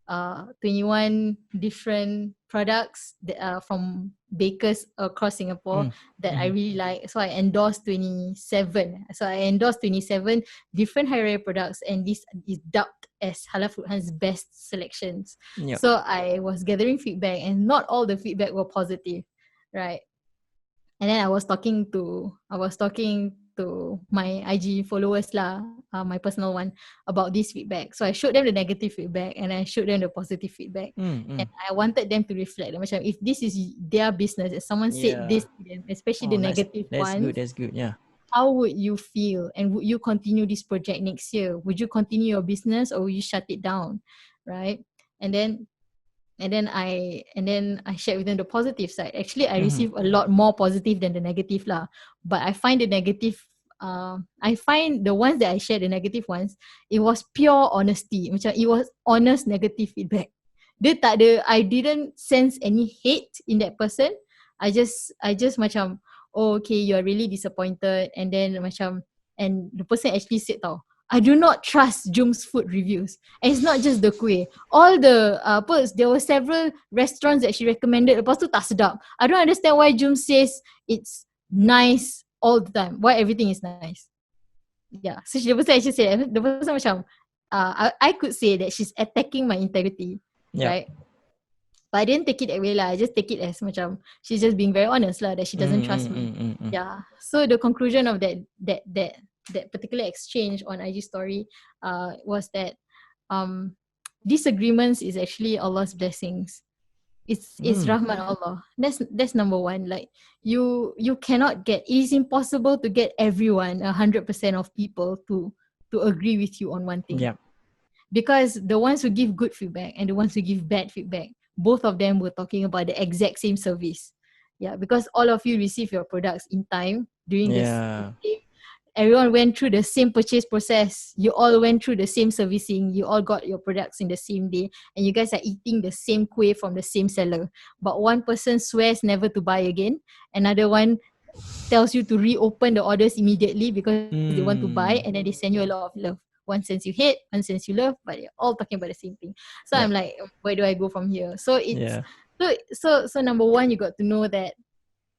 21 different products that are from bakers across Singapore that I really like. So I endorsed 27. So I endorsed 27 different hari raya products, and this is dubbed as Halalfoodhunt's best selections. Yep. So I was gathering feedback, and not all the feedback were positive, right? And then I was talking to my IG followers lah, my personal one, about this feedback. So I showed them the negative feedback and I showed them the positive feedback. And I wanted them to reflect. Macam if this is their business, if someone said this to them, especially the negative That's ones, good. That's good. Yeah. how would you feel? And would you continue this project next year? Would you continue your business or will you shut it down? Right? And then I shared with them the positive side. Actually, I received a lot more positive than the negative lah. But I find the negative, I find the ones that I shared, the negative ones, it was pure honesty. Macam it was honest negative feedback. Dia tak ada, I didn't sense any hate in that person. I just macam, oh okay, you're really disappointed. And then macam, and the person actually said tau, I do not trust Jum's food reviews. And it's not just the kuih. All the there were several restaurants that she recommended. Lepas tu tak sedap. I don't understand why Jum says it's nice all the time. Why everything is nice. Yeah. So the person actually said, the person macam, I could say that she's attacking my integrity. Yep. Right? But I didn't take it that way lah. I just take it as macam she's just being very honest lah, that she doesn't trust me. Yeah. So the conclusion of that particular exchange on IG story was that disagreements is actually Allah's blessings. It's rahmat Allah. That's number one. Like you cannot get, it is impossible to get everyone, 100% of people to agree with you on one thing. Yeah. Because the ones who give good feedback and the ones who give bad feedback, both of them were talking about the exact same service. Yeah, because all of you receive your products in time during this. Everyone went through the same purchase process. You all went through the same servicing. You all got your products in the same day. And you guys are eating the same kuih from the same seller. But one person swears never to buy again. Another one tells you to reopen the orders immediately because they want to buy. And then they send you a lot of love. One sense you hate, one sense you love, but they're all talking about the same thing. So I'm like, where do I go from here? So it's so number one, you got to know that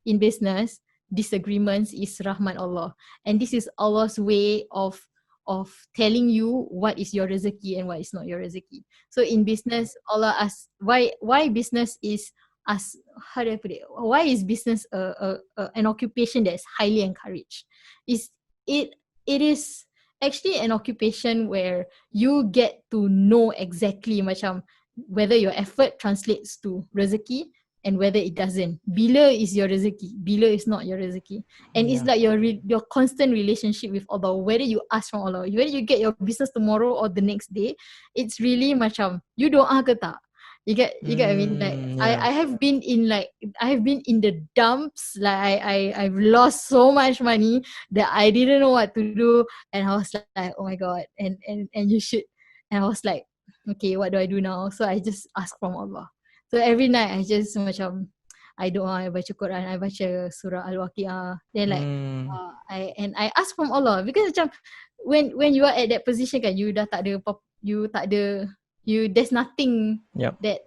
in business, disagreements is rahmat Allah, and this is Allah's way of telling you what is your rezeki and what is not your rezeki. So in business, Allah asks why business is as how do I put it? Why is business an occupation that is highly encouraged? It is actually an occupation where you get to know exactly macam whether your effort translates to rezeki and whether it doesn't. Bila is your rezeki, bila is not your rezeki. And it's like your constant relationship with Allah, whether you ask from Allah, whether you get your business tomorrow or the next day, it's really macam you doa ke tak? You get what I mean? Like I have been in the dumps. Like I've lost so much money that I didn't know what to do, and I was like, oh my god, and you should. And I was like, okay, what do I do now? So I just ask from Allah. So every night I just macam I doa, I baca Quran, I baca surah Al-Waqi'ah. Then like I ask from Allah, because macam when you are at that position kan, you dah tak ada there's nothing that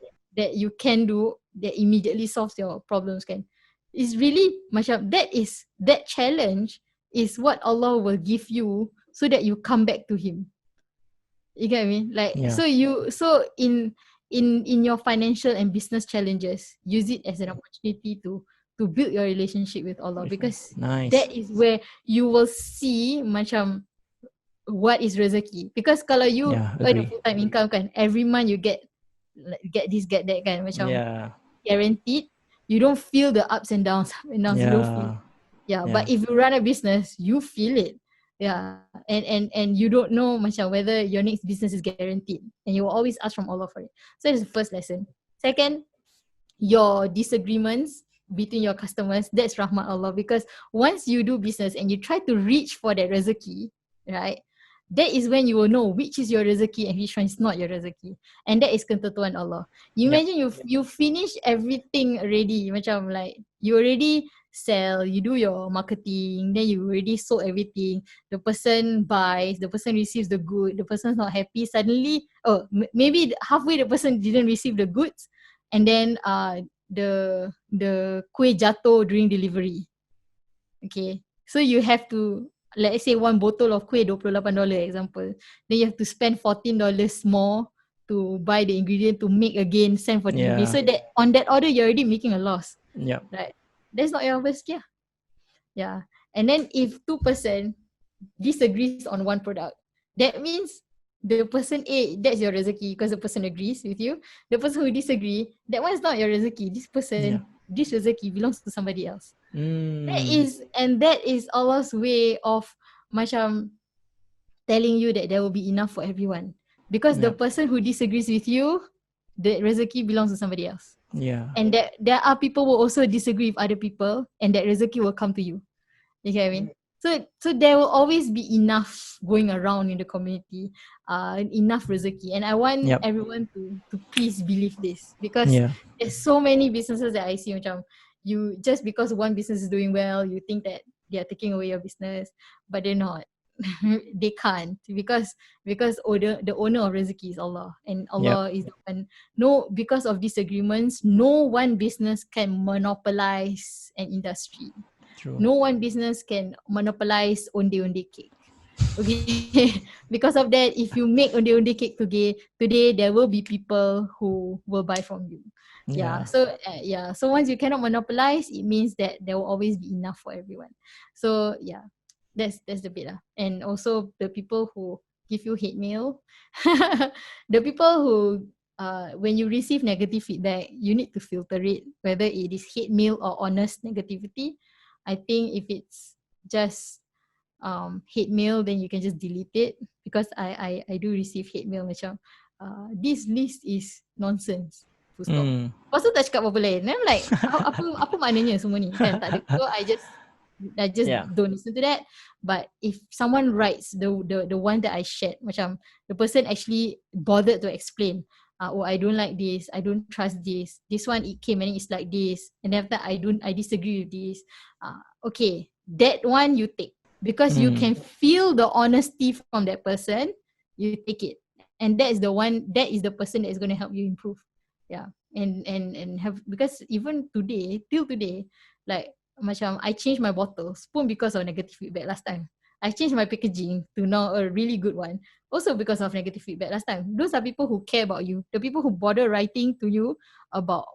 you can do that immediately solves your problems kan. It's really macam that challenge is what Allah will give you so that you come back to Him. You get what I mean? Like so in your financial and business challenges, use it as an opportunity to build your relationship with Allah, because that is where you will see macam what is rezeki. Because kalau you earn a full-time income kan, every month you get this, get that kan, macam guaranteed, you don't feel the ups and downs you don't feel. But if you run a business, you feel it. And you don't know macam whether your next business is guaranteed, and you will always ask from Allah for it. So that's the first lesson. Second, your disagreements between your customers, that's rahmat Allah, because once you do business and you try to reach for that rezeki, right, that is when you will know which is your rezeki and which one is not your rezeki. And that is ketentuan Allah. You imagine you finish everything already, macam like you already sell, you do your marketing, then you already sold everything, the person buys, the person receives the good, the person's not happy, suddenly, maybe halfway the person didn't receive the goods, and then the kuih jatuh during delivery. Okay, so you have to, let's say one bottle of kuih $28 example, then you have to spend $14 more to buy the ingredient to make again, send for delivery. So that on that order you're already making a loss. Yeah. Right. That's not your best. Yeah. And then if two person disagrees on one product, that means the person A, that's your rezeki because the person agrees with you. The person who disagree, that one is not your rezeki. This person, this rezeki belongs to somebody else. That is Allah's way of macam telling you that there will be enough for everyone. Because the person who disagrees with you, the rezeki belongs to somebody else. Yeah. And that there are people who also disagree with other people, and that rezeki will come to you. You get what I mean? So there will always be enough going around in the community, enough rezeki. And I want everyone to please believe this, because there's so many businesses that I see macam, you just because one business is doing well, you think that they are taking away your business, but they're not. They can't, because the owner of rezeki is Allah, and Allah is the one. No, because of disagreements, no one business can monopolize an industry. True. No one business can monopolize onde cake. Okay, because of that, if you make onde cake today, there will be people who will buy from you. So once you cannot monopolize, it means that there will always be enough for everyone. So that's the bit lah. And also the people who give you hate mail, the people who when you receive negative feedback, you need to filter it, whether it is hate mail or honest negativity. I think if it's just hate mail, then you can just delete it, because I do receive hate mail macam this list is nonsense. Full stop. Lepas tu tak cakap apa-apa lain. I'm like, apa maknanya semua ni kan? Tak ada. So I just don't listen to that. But if someone writes the one that I shared, macam the person actually bothered to explain, I don't like this, I don't trust this one, it came and it's like this, and after I disagree with this, okay, that one you take, because you can feel the honesty from that person, you take it, and that is the person that is going to help you improve. And have, because even today, till today, like macam I changed my bottles pun because of negative feedback last time. I changed my packaging to now a really good one, also because of negative feedback last time. Those are people who care about you, the people who bother writing to you about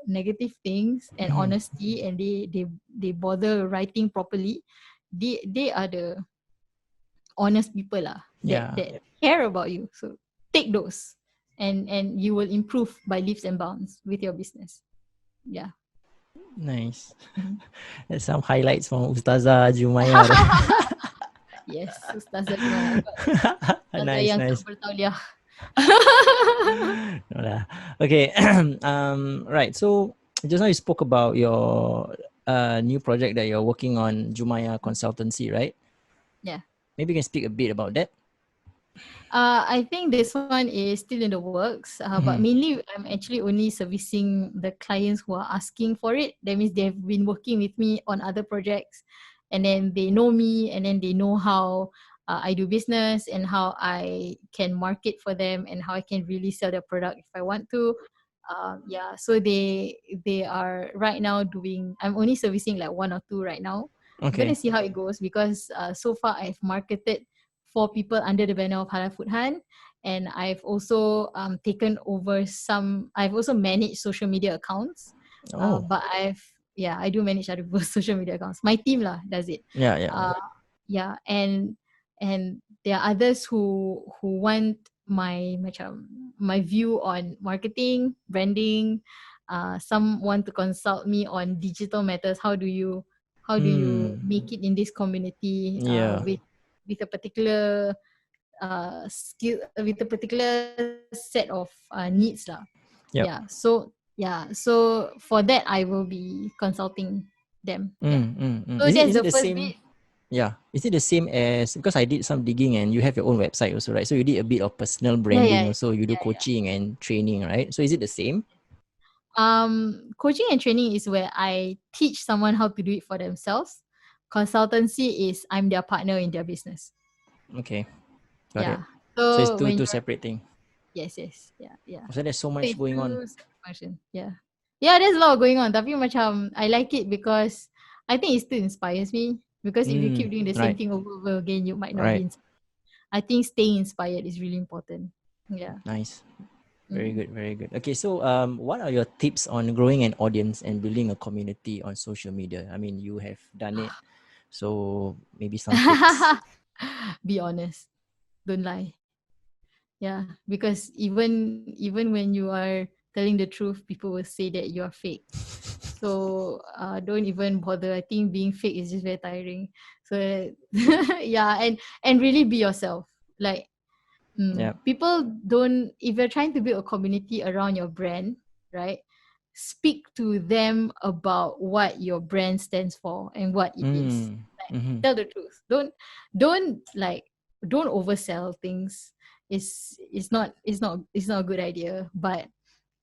negative things and honesty, and they bother writing properly. They are the honest people lah, that care about you. So take those, and you will improve by leaps and bounds with your business. Nice. There's some highlights from Ustazah Jumaiyah. Yes, Ustazah Jumaiyah. Nice. Bertauliah. Okay. Right. So just now you spoke about your new project that you're working on, Jumaiyah Consultancy, right? Yeah. Maybe you can speak a bit about that. I think this one is still in the works, but mainly I'm actually only servicing the clients who are asking for it. That means they've been working with me on other projects, and then they know me, and then they know how I do business and how I can market for them and how I can really sell their product if I want to. So they are right now doing, I'm only servicing like one or two right now. Okay. I'm gonna see how it goes, because so far I've marketed 4 people under the banner of Halalfoodhunt, and I've also taken over I've also managed social media accounts. But I do manage other people's social media accounts. My team lah does it. And there are others who want my view on marketing, branding. Some want to consult me on digital matters. How do you make it in this community with a particular skill, with a particular set of needs lah. So for that I will be consulting them. So that's the first bit. Is it the same as, because I did some digging and you have your own website also, right? So you did a bit of personal branding also. You do coaching and training, right? So is it the same? Coaching and training is where I teach someone how to do it for themselves. Consultancy is I'm their partner in their business. Okay, got it. Yeah. So it's So two when two you're separate thing. yes, yeah, yeah. So there's so So much it's going on. two separate function. Yeah. Yeah, there's a lot going on. Tapi macam I like it because I think it still inspires me. Because if you keep doing the same Right, thing over again, you might not right. be inspired. I think staying inspired is really important. Yeah. Nice. Very Mm. good, very good. Okay, so what are your tips on growing an audience and building a community on social media? I mean, you have done it, so maybe some tips. Be honest. Don't lie. Yeah, because even when you are telling the truth, people will say that you are fake. So don't even bother. I think being fake is just very tiring. So yeah, and really be yourself. Like Yeah. people don't. If you're trying to build a community around your brand, right? Speak to them about what your brand stands for and what it is. Mm. Mm-hmm. Tell the truth. Don't like don't oversell things. It's not a good idea. But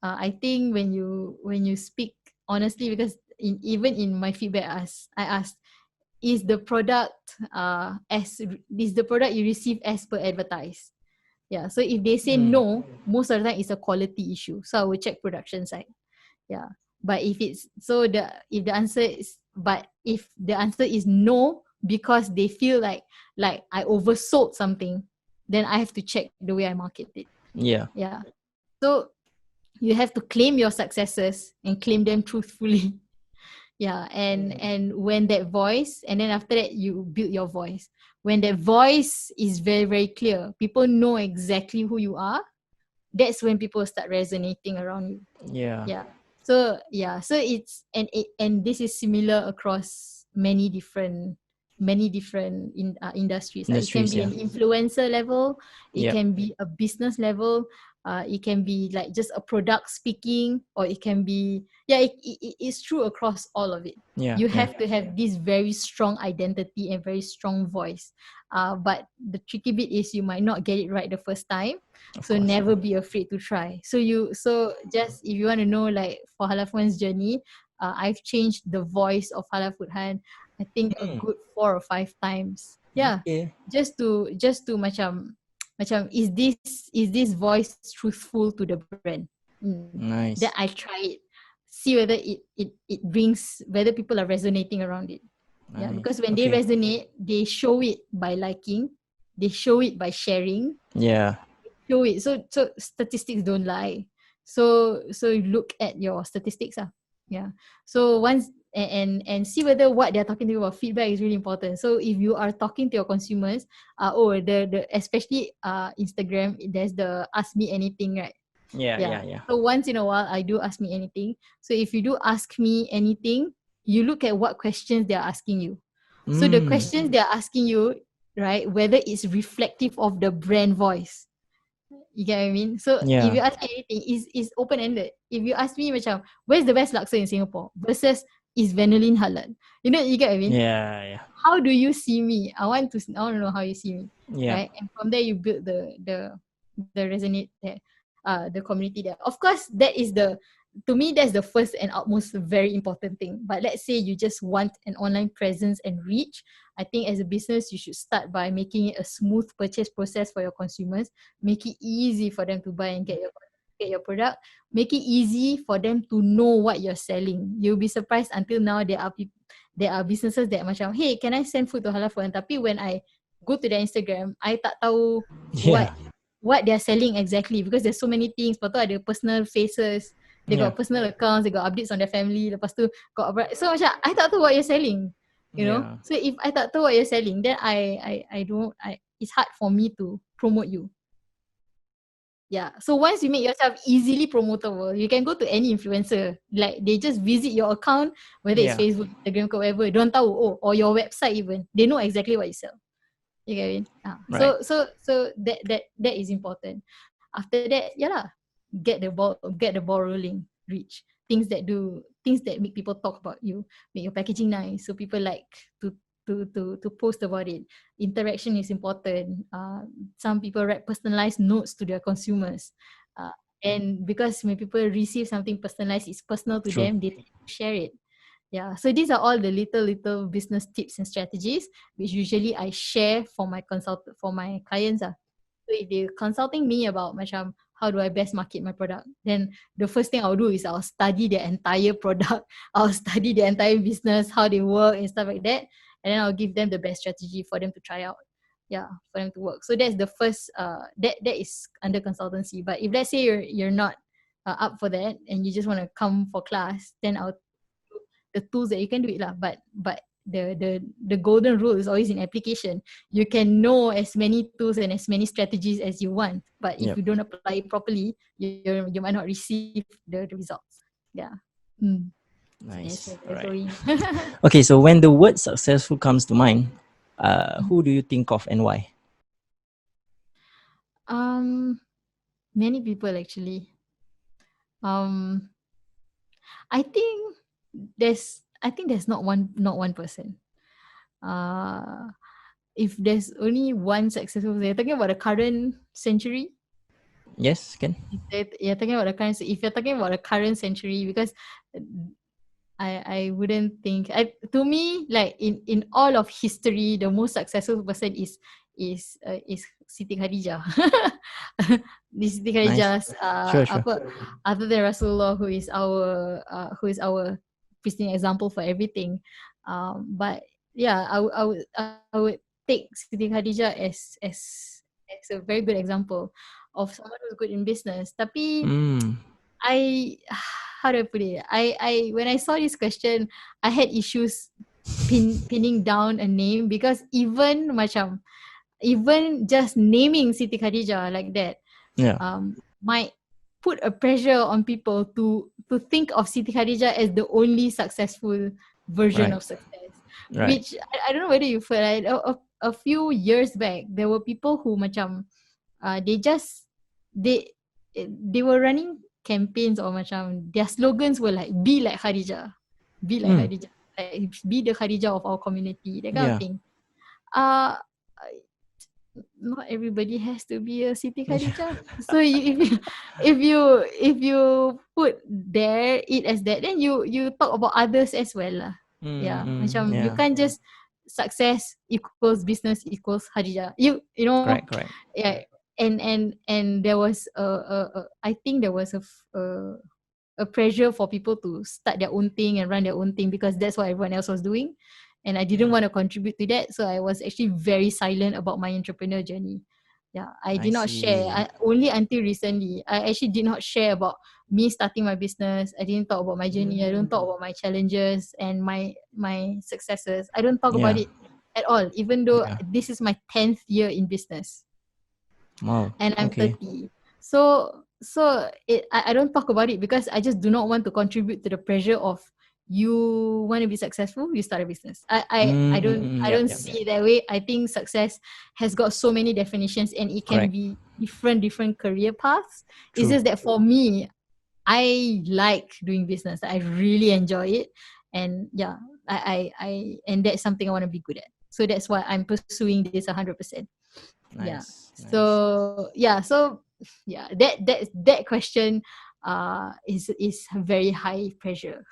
I think when you speak honestly, because even in my feedback, I asked, is the product is the product you receive as per advertised? Yeah. So if they say Mm. no, most of the time it's a quality issue. So I will check production side. Yeah. But if the answer is but if the answer is no because they feel like I oversold something, then I have to check the way I market it. Yeah. Yeah. So you have to claim your successes and claim them truthfully. Yeah. And when that voice, and then after that you build your voice. When that voice is very, very clear, people know exactly who you are, that's when people start resonating around you. Yeah. Yeah. So yeah, so it's and this is similar across many different industries. Like it can Industries. be Yeah. an influencer level, it Yep. can be a business level, it can be like just a product speaking, or it can be it's true across all of it. Yeah. You Yeah. have to have this very strong identity and very strong voice. But the tricky bit is you might not get it right the first time, Of so course. never be afraid to try. So just if you want to know, like for Halalfoodhunt's journey, I've changed the voice of Halalfoodhunt I think a Mm. good 4 or 5 times. Yeah. Okay. Just to macam is this voice truthful to the brand? Then I try Nice. it, see whether it brings, whether people are resonating around it. Yeah, because Nice. when they Okay. resonate, they show it by liking, they show it by sharing, Yeah. show it. So statistics don't lie. So you look at your statistics. Yeah. So once and see whether what they're talking to you about. Feedback is really important. So if you are talking to your consumers, the especially Instagram, there's the ask me anything, right? Yeah. Yeah. Yeah. Yeah. So once in a while I do ask me anything. So if you do ask me anything, you look at what questions they're asking you. So the Mm. questions they're asking you, right, whether it's reflective of the brand voice. You get what I mean? So if Yeah. you ask me anything, is open ended. If you ask me macam where's the best laksa in Singapore versus is vanillin halal? You get what I mean? Yeah. Yeah. How do you see me? I want to know how you see me, Yeah. right? And from there you build the resonate there, the community there. Of course, that is to me that's the first and utmost very important thing. But let's say you just want an online presence and reach. I think as a business you should start by making it a smooth purchase process for your consumers. Make it easy for them to buy and get your product. Make it easy for them to know what you're selling. You'll be surprised, until now there are businesses that macam, hey, can I send food to halal food? Tapi when I go to their Instagram, I tak tahu what Yeah. what they're selling exactly, because there's so many things. Lepas tu ada personal faces, they Yeah. got personal accounts, they got updates on their family. Lepas tu so macam I tak tahu what you're selling. Yeah. So if I tak tahu what you're selling, then I don't it's hard for me to promote you. Yeah. So once you make yourself easily promotable, you can go to any influencer. Like they just visit your account, whether it's Yeah. Facebook, Instagram, whatever. Don't tahu, or your website even. They know exactly what you sell. You get what I mean? Right. So that is important. After that, yeah lah, get the ball rolling. Reach things that make people talk about you, make your packaging nice, so people like to to post about it. Interaction is important. Some people write personalized notes to their consumers. Uh, And because when people receive something personalized, it's personal to True. them, they share it. Yeah. So these are all the little business tips and strategies which usually I share for my clients. So if they're consulting me about macam how do I best market my product, then the first thing I'll do is I'll study their entire product, I'll study their entire business, how they work and stuff like that, and then I'll give them the best strategy for them to try out. Yeah, for them to work. So that's the first that is under consultancy. But if let's say you're not up for that and you just want to come for class, then I'll the tools that you can do it lah. But the golden rule is always in application. You can know as many tools and as many strategies as you want, but if Yep. you don't apply it properly, you might not receive the results. Yeah. Mm. Yes, Nice. All that's right. going. Okay, so when the word successful comes to mind, who do you think of and why? um, Many people actually. Um, I think there's not one person. Uh, if there's only one successful, you're talking about the current century. Yes, can. You're talking about the current. If you're talking about the current century, because I wouldn't think. To me, like in all of history, the most successful person is Siti Khadijah. This Siti Nice. Khadijah's Sure, sure. apa, other than Rasulullah, who is our pristine example for everything. But yeah, I would take Siti Khadijah as a very good example of someone who's good in business. Tapi Mm. I how do I put it? I when I saw this question, I had issues pinning down a name, because even just naming Siti Khadijah like that Yeah. might put a pressure on people to think of Siti Khadijah as the only successful version Right. of success. Right. Which I don't know whether you feel like a few years back there were people who they just they they were running campaigns, or their slogans were like be like Khadijah, be like Mm. Khadijah, like be the Khadijah of our community, that kind of Yeah. thing. Uh Not everybody has to be a Siti Khadijah. So if you put it as that, then you talk about others as well lah. Yeah, you Yeah. can't just success equals business equals Khadijah. You know, Correct. Correct. yeah. And there was I think there was a pressure for people to start their own thing and run their own thing, because that's what everyone else was doing, and I didn't want to contribute to that, so I was actually very silent about my entrepreneur journey. Yeah, I I did not share. see. Only until recently I actually did not share about me starting my business. I didn't talk about my journey. I don't talk about my challenges and my successes. I don't talk about Yeah. it at all, even though Yeah. this is my 10th year in business Wow. and I'm Okay. 30. I don't talk about it because I just do not want to contribute to the pressure of, you want to be successful, you start a business. I Yep. don't Yep. Yep. see it that way. I think success has got so many definitions, and it can Correct. be different career paths. It's True. just that for me, I like doing business. I really enjoy it, and yeah, and that's something I want to be good at. So that's why I'm pursuing this 100%. Yeah. Nice. Nice. So that question is very high pressure.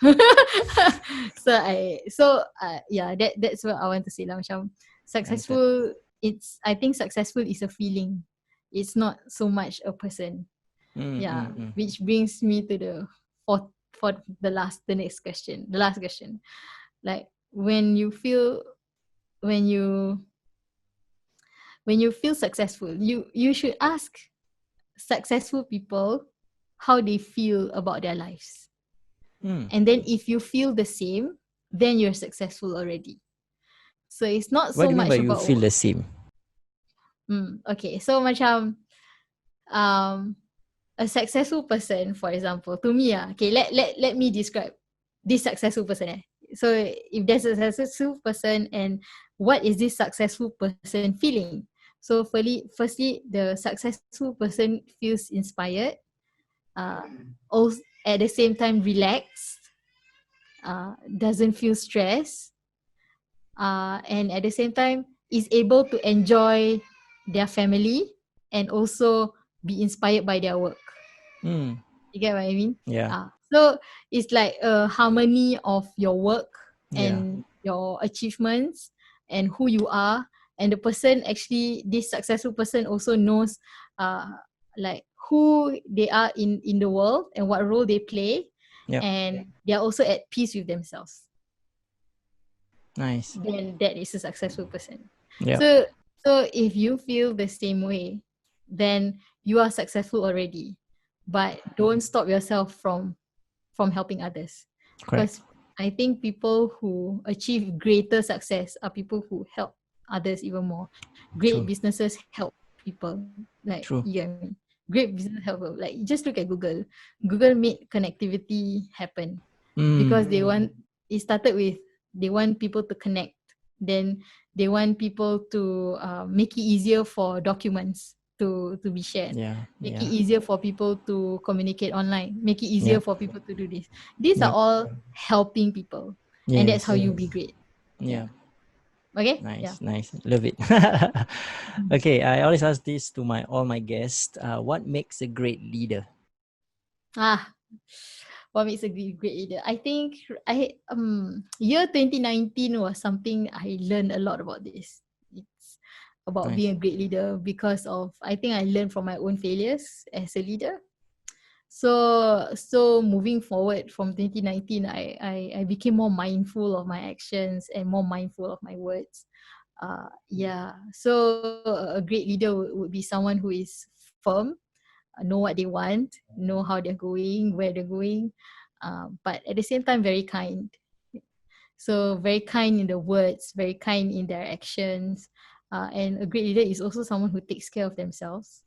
Yeah, that's what I want to say lah. Macam Noted. successful, I think successful is a feeling. It's not so much a person. Yeah, Mm. which brings me to the next question, the last question. Like when you feel when you when you feel successful, you should ask successful people how they feel about their lives. Mm. And then if you feel the same, then you're successful already. So it's not What so do you mean by much you about feel the same? okay. So macam um a successful person, for example, to me, okay, let me describe this successful person. So if there's a successful person, and what is this successful person feeling? So firstly, the successful person feels inspired, uh, also at the same time relaxed, doesn't feel stressed, and at the same time is able to enjoy their family and also be inspired by their work. Mm. You get what I mean? Yeah. So it's like a harmony of your work Yeah. and your achievements and who you are, and the person actually, this successful person also knows uh like who they are in the world and what role they play, Yep. and they are also at peace with themselves. Nice. Then that is a successful person. Yep. So if you feel the same way, then you are successful already. But don't stop yourself from helping others, Correct. because I think people who achieve greater success are people who help others even more. Great True. businesses help people, like, True. you get what I mean? Great business help people. Like, just look at Google. Google made connectivity happen Mm. because it started with, they want people to connect. Then they want people to make it easier for documents to be shared, Yeah. make it Yeah. easier for people to communicate online, make it easier Yep. for people to do this. These are Yep. all helping people, and that's how Yes. you be great. Yeah. Yeah. Okay. Yeah. Nice. Nice. Love it. Okay. I always ask this to all my guests. What makes a great leader? Ah, what makes a great leader? I think year 2019 was something I learned a lot about this. It's about being Nice. a great leader because of, I think I learned from my own failures as a leader. So moving forward from 2019, I became more mindful of my actions and more mindful of my words. Yeah. So a great leader would be someone who is firm, know what they want, know how they're going, where they're going, but at the same time, very kind. So very kind in the words, very kind in their actions. And a great leader is also someone who takes care of themselves,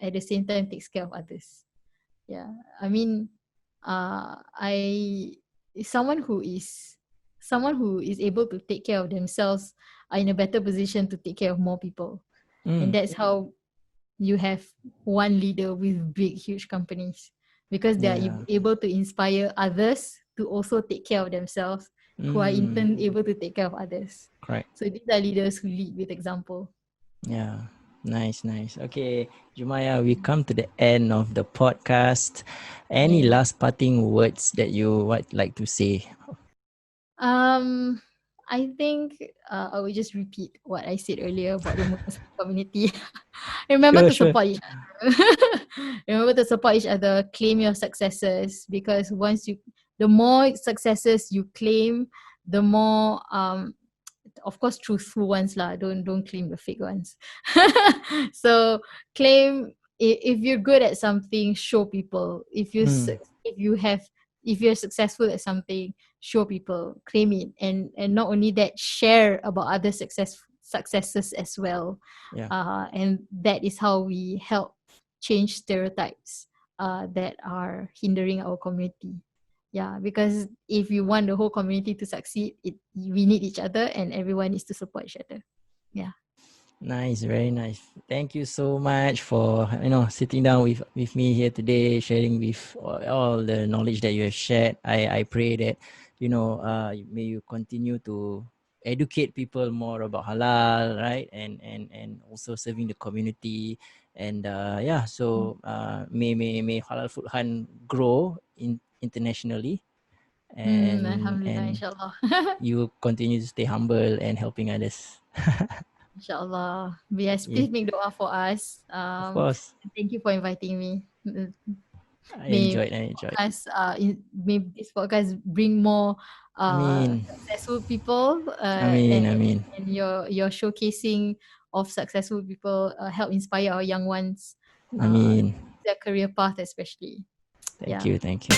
at the same time takes care of others. Yeah. I mean, I someone who is able to take care of themselves are in a better position to take care of more people. And Mm. that's how you have one leader with big, huge companies, because they are Yeah. able to inspire others to also take care of themselves, who are in Mm. turn able to take care of others. Correct. So these are leaders who lead with example. Yeah. Nice, nice. Okay, Jumaya, we come to the end of the podcast. Any Yeah. last parting words that you would like to say? Um, I think I will just repeat what I said earlier about the Muslim community. Remember Sure, to sure. support each other. Remember to support each other. Claim your successes, because the more successes you claim, the more of course truthful ones lah. Don't claim the fake ones. So claim, if you're good at something, show people. Mm. If you're successful at something, show people, claim it, and not only that, share about other successes as well. Yeah. And that is how we help change stereotypes that are hindering our community. Yeah, because if you want the whole community to succeed, we need each other, and everyone needs to support each other. Yeah. Nice, very nice. Thank you so much for sitting down with me here today, sharing with all the knowledge that you have shared. I pray that may you continue to educate people more about halal, right? And also serving the community. And yeah, so may Halal Food Hunt grow internationally, Alhamdulillah, and inshallah. you continue to stay humble and helping others. Inshallah. Yes, Yeah, please make dua for us. of course. Thank you for inviting me. I May enjoyed. I enjoyed. may this podcast bring more I mean, successful people, I mean, and your showcasing of successful people help inspire our young ones I mean. their career path especially. Thank Yeah. you. Thank you.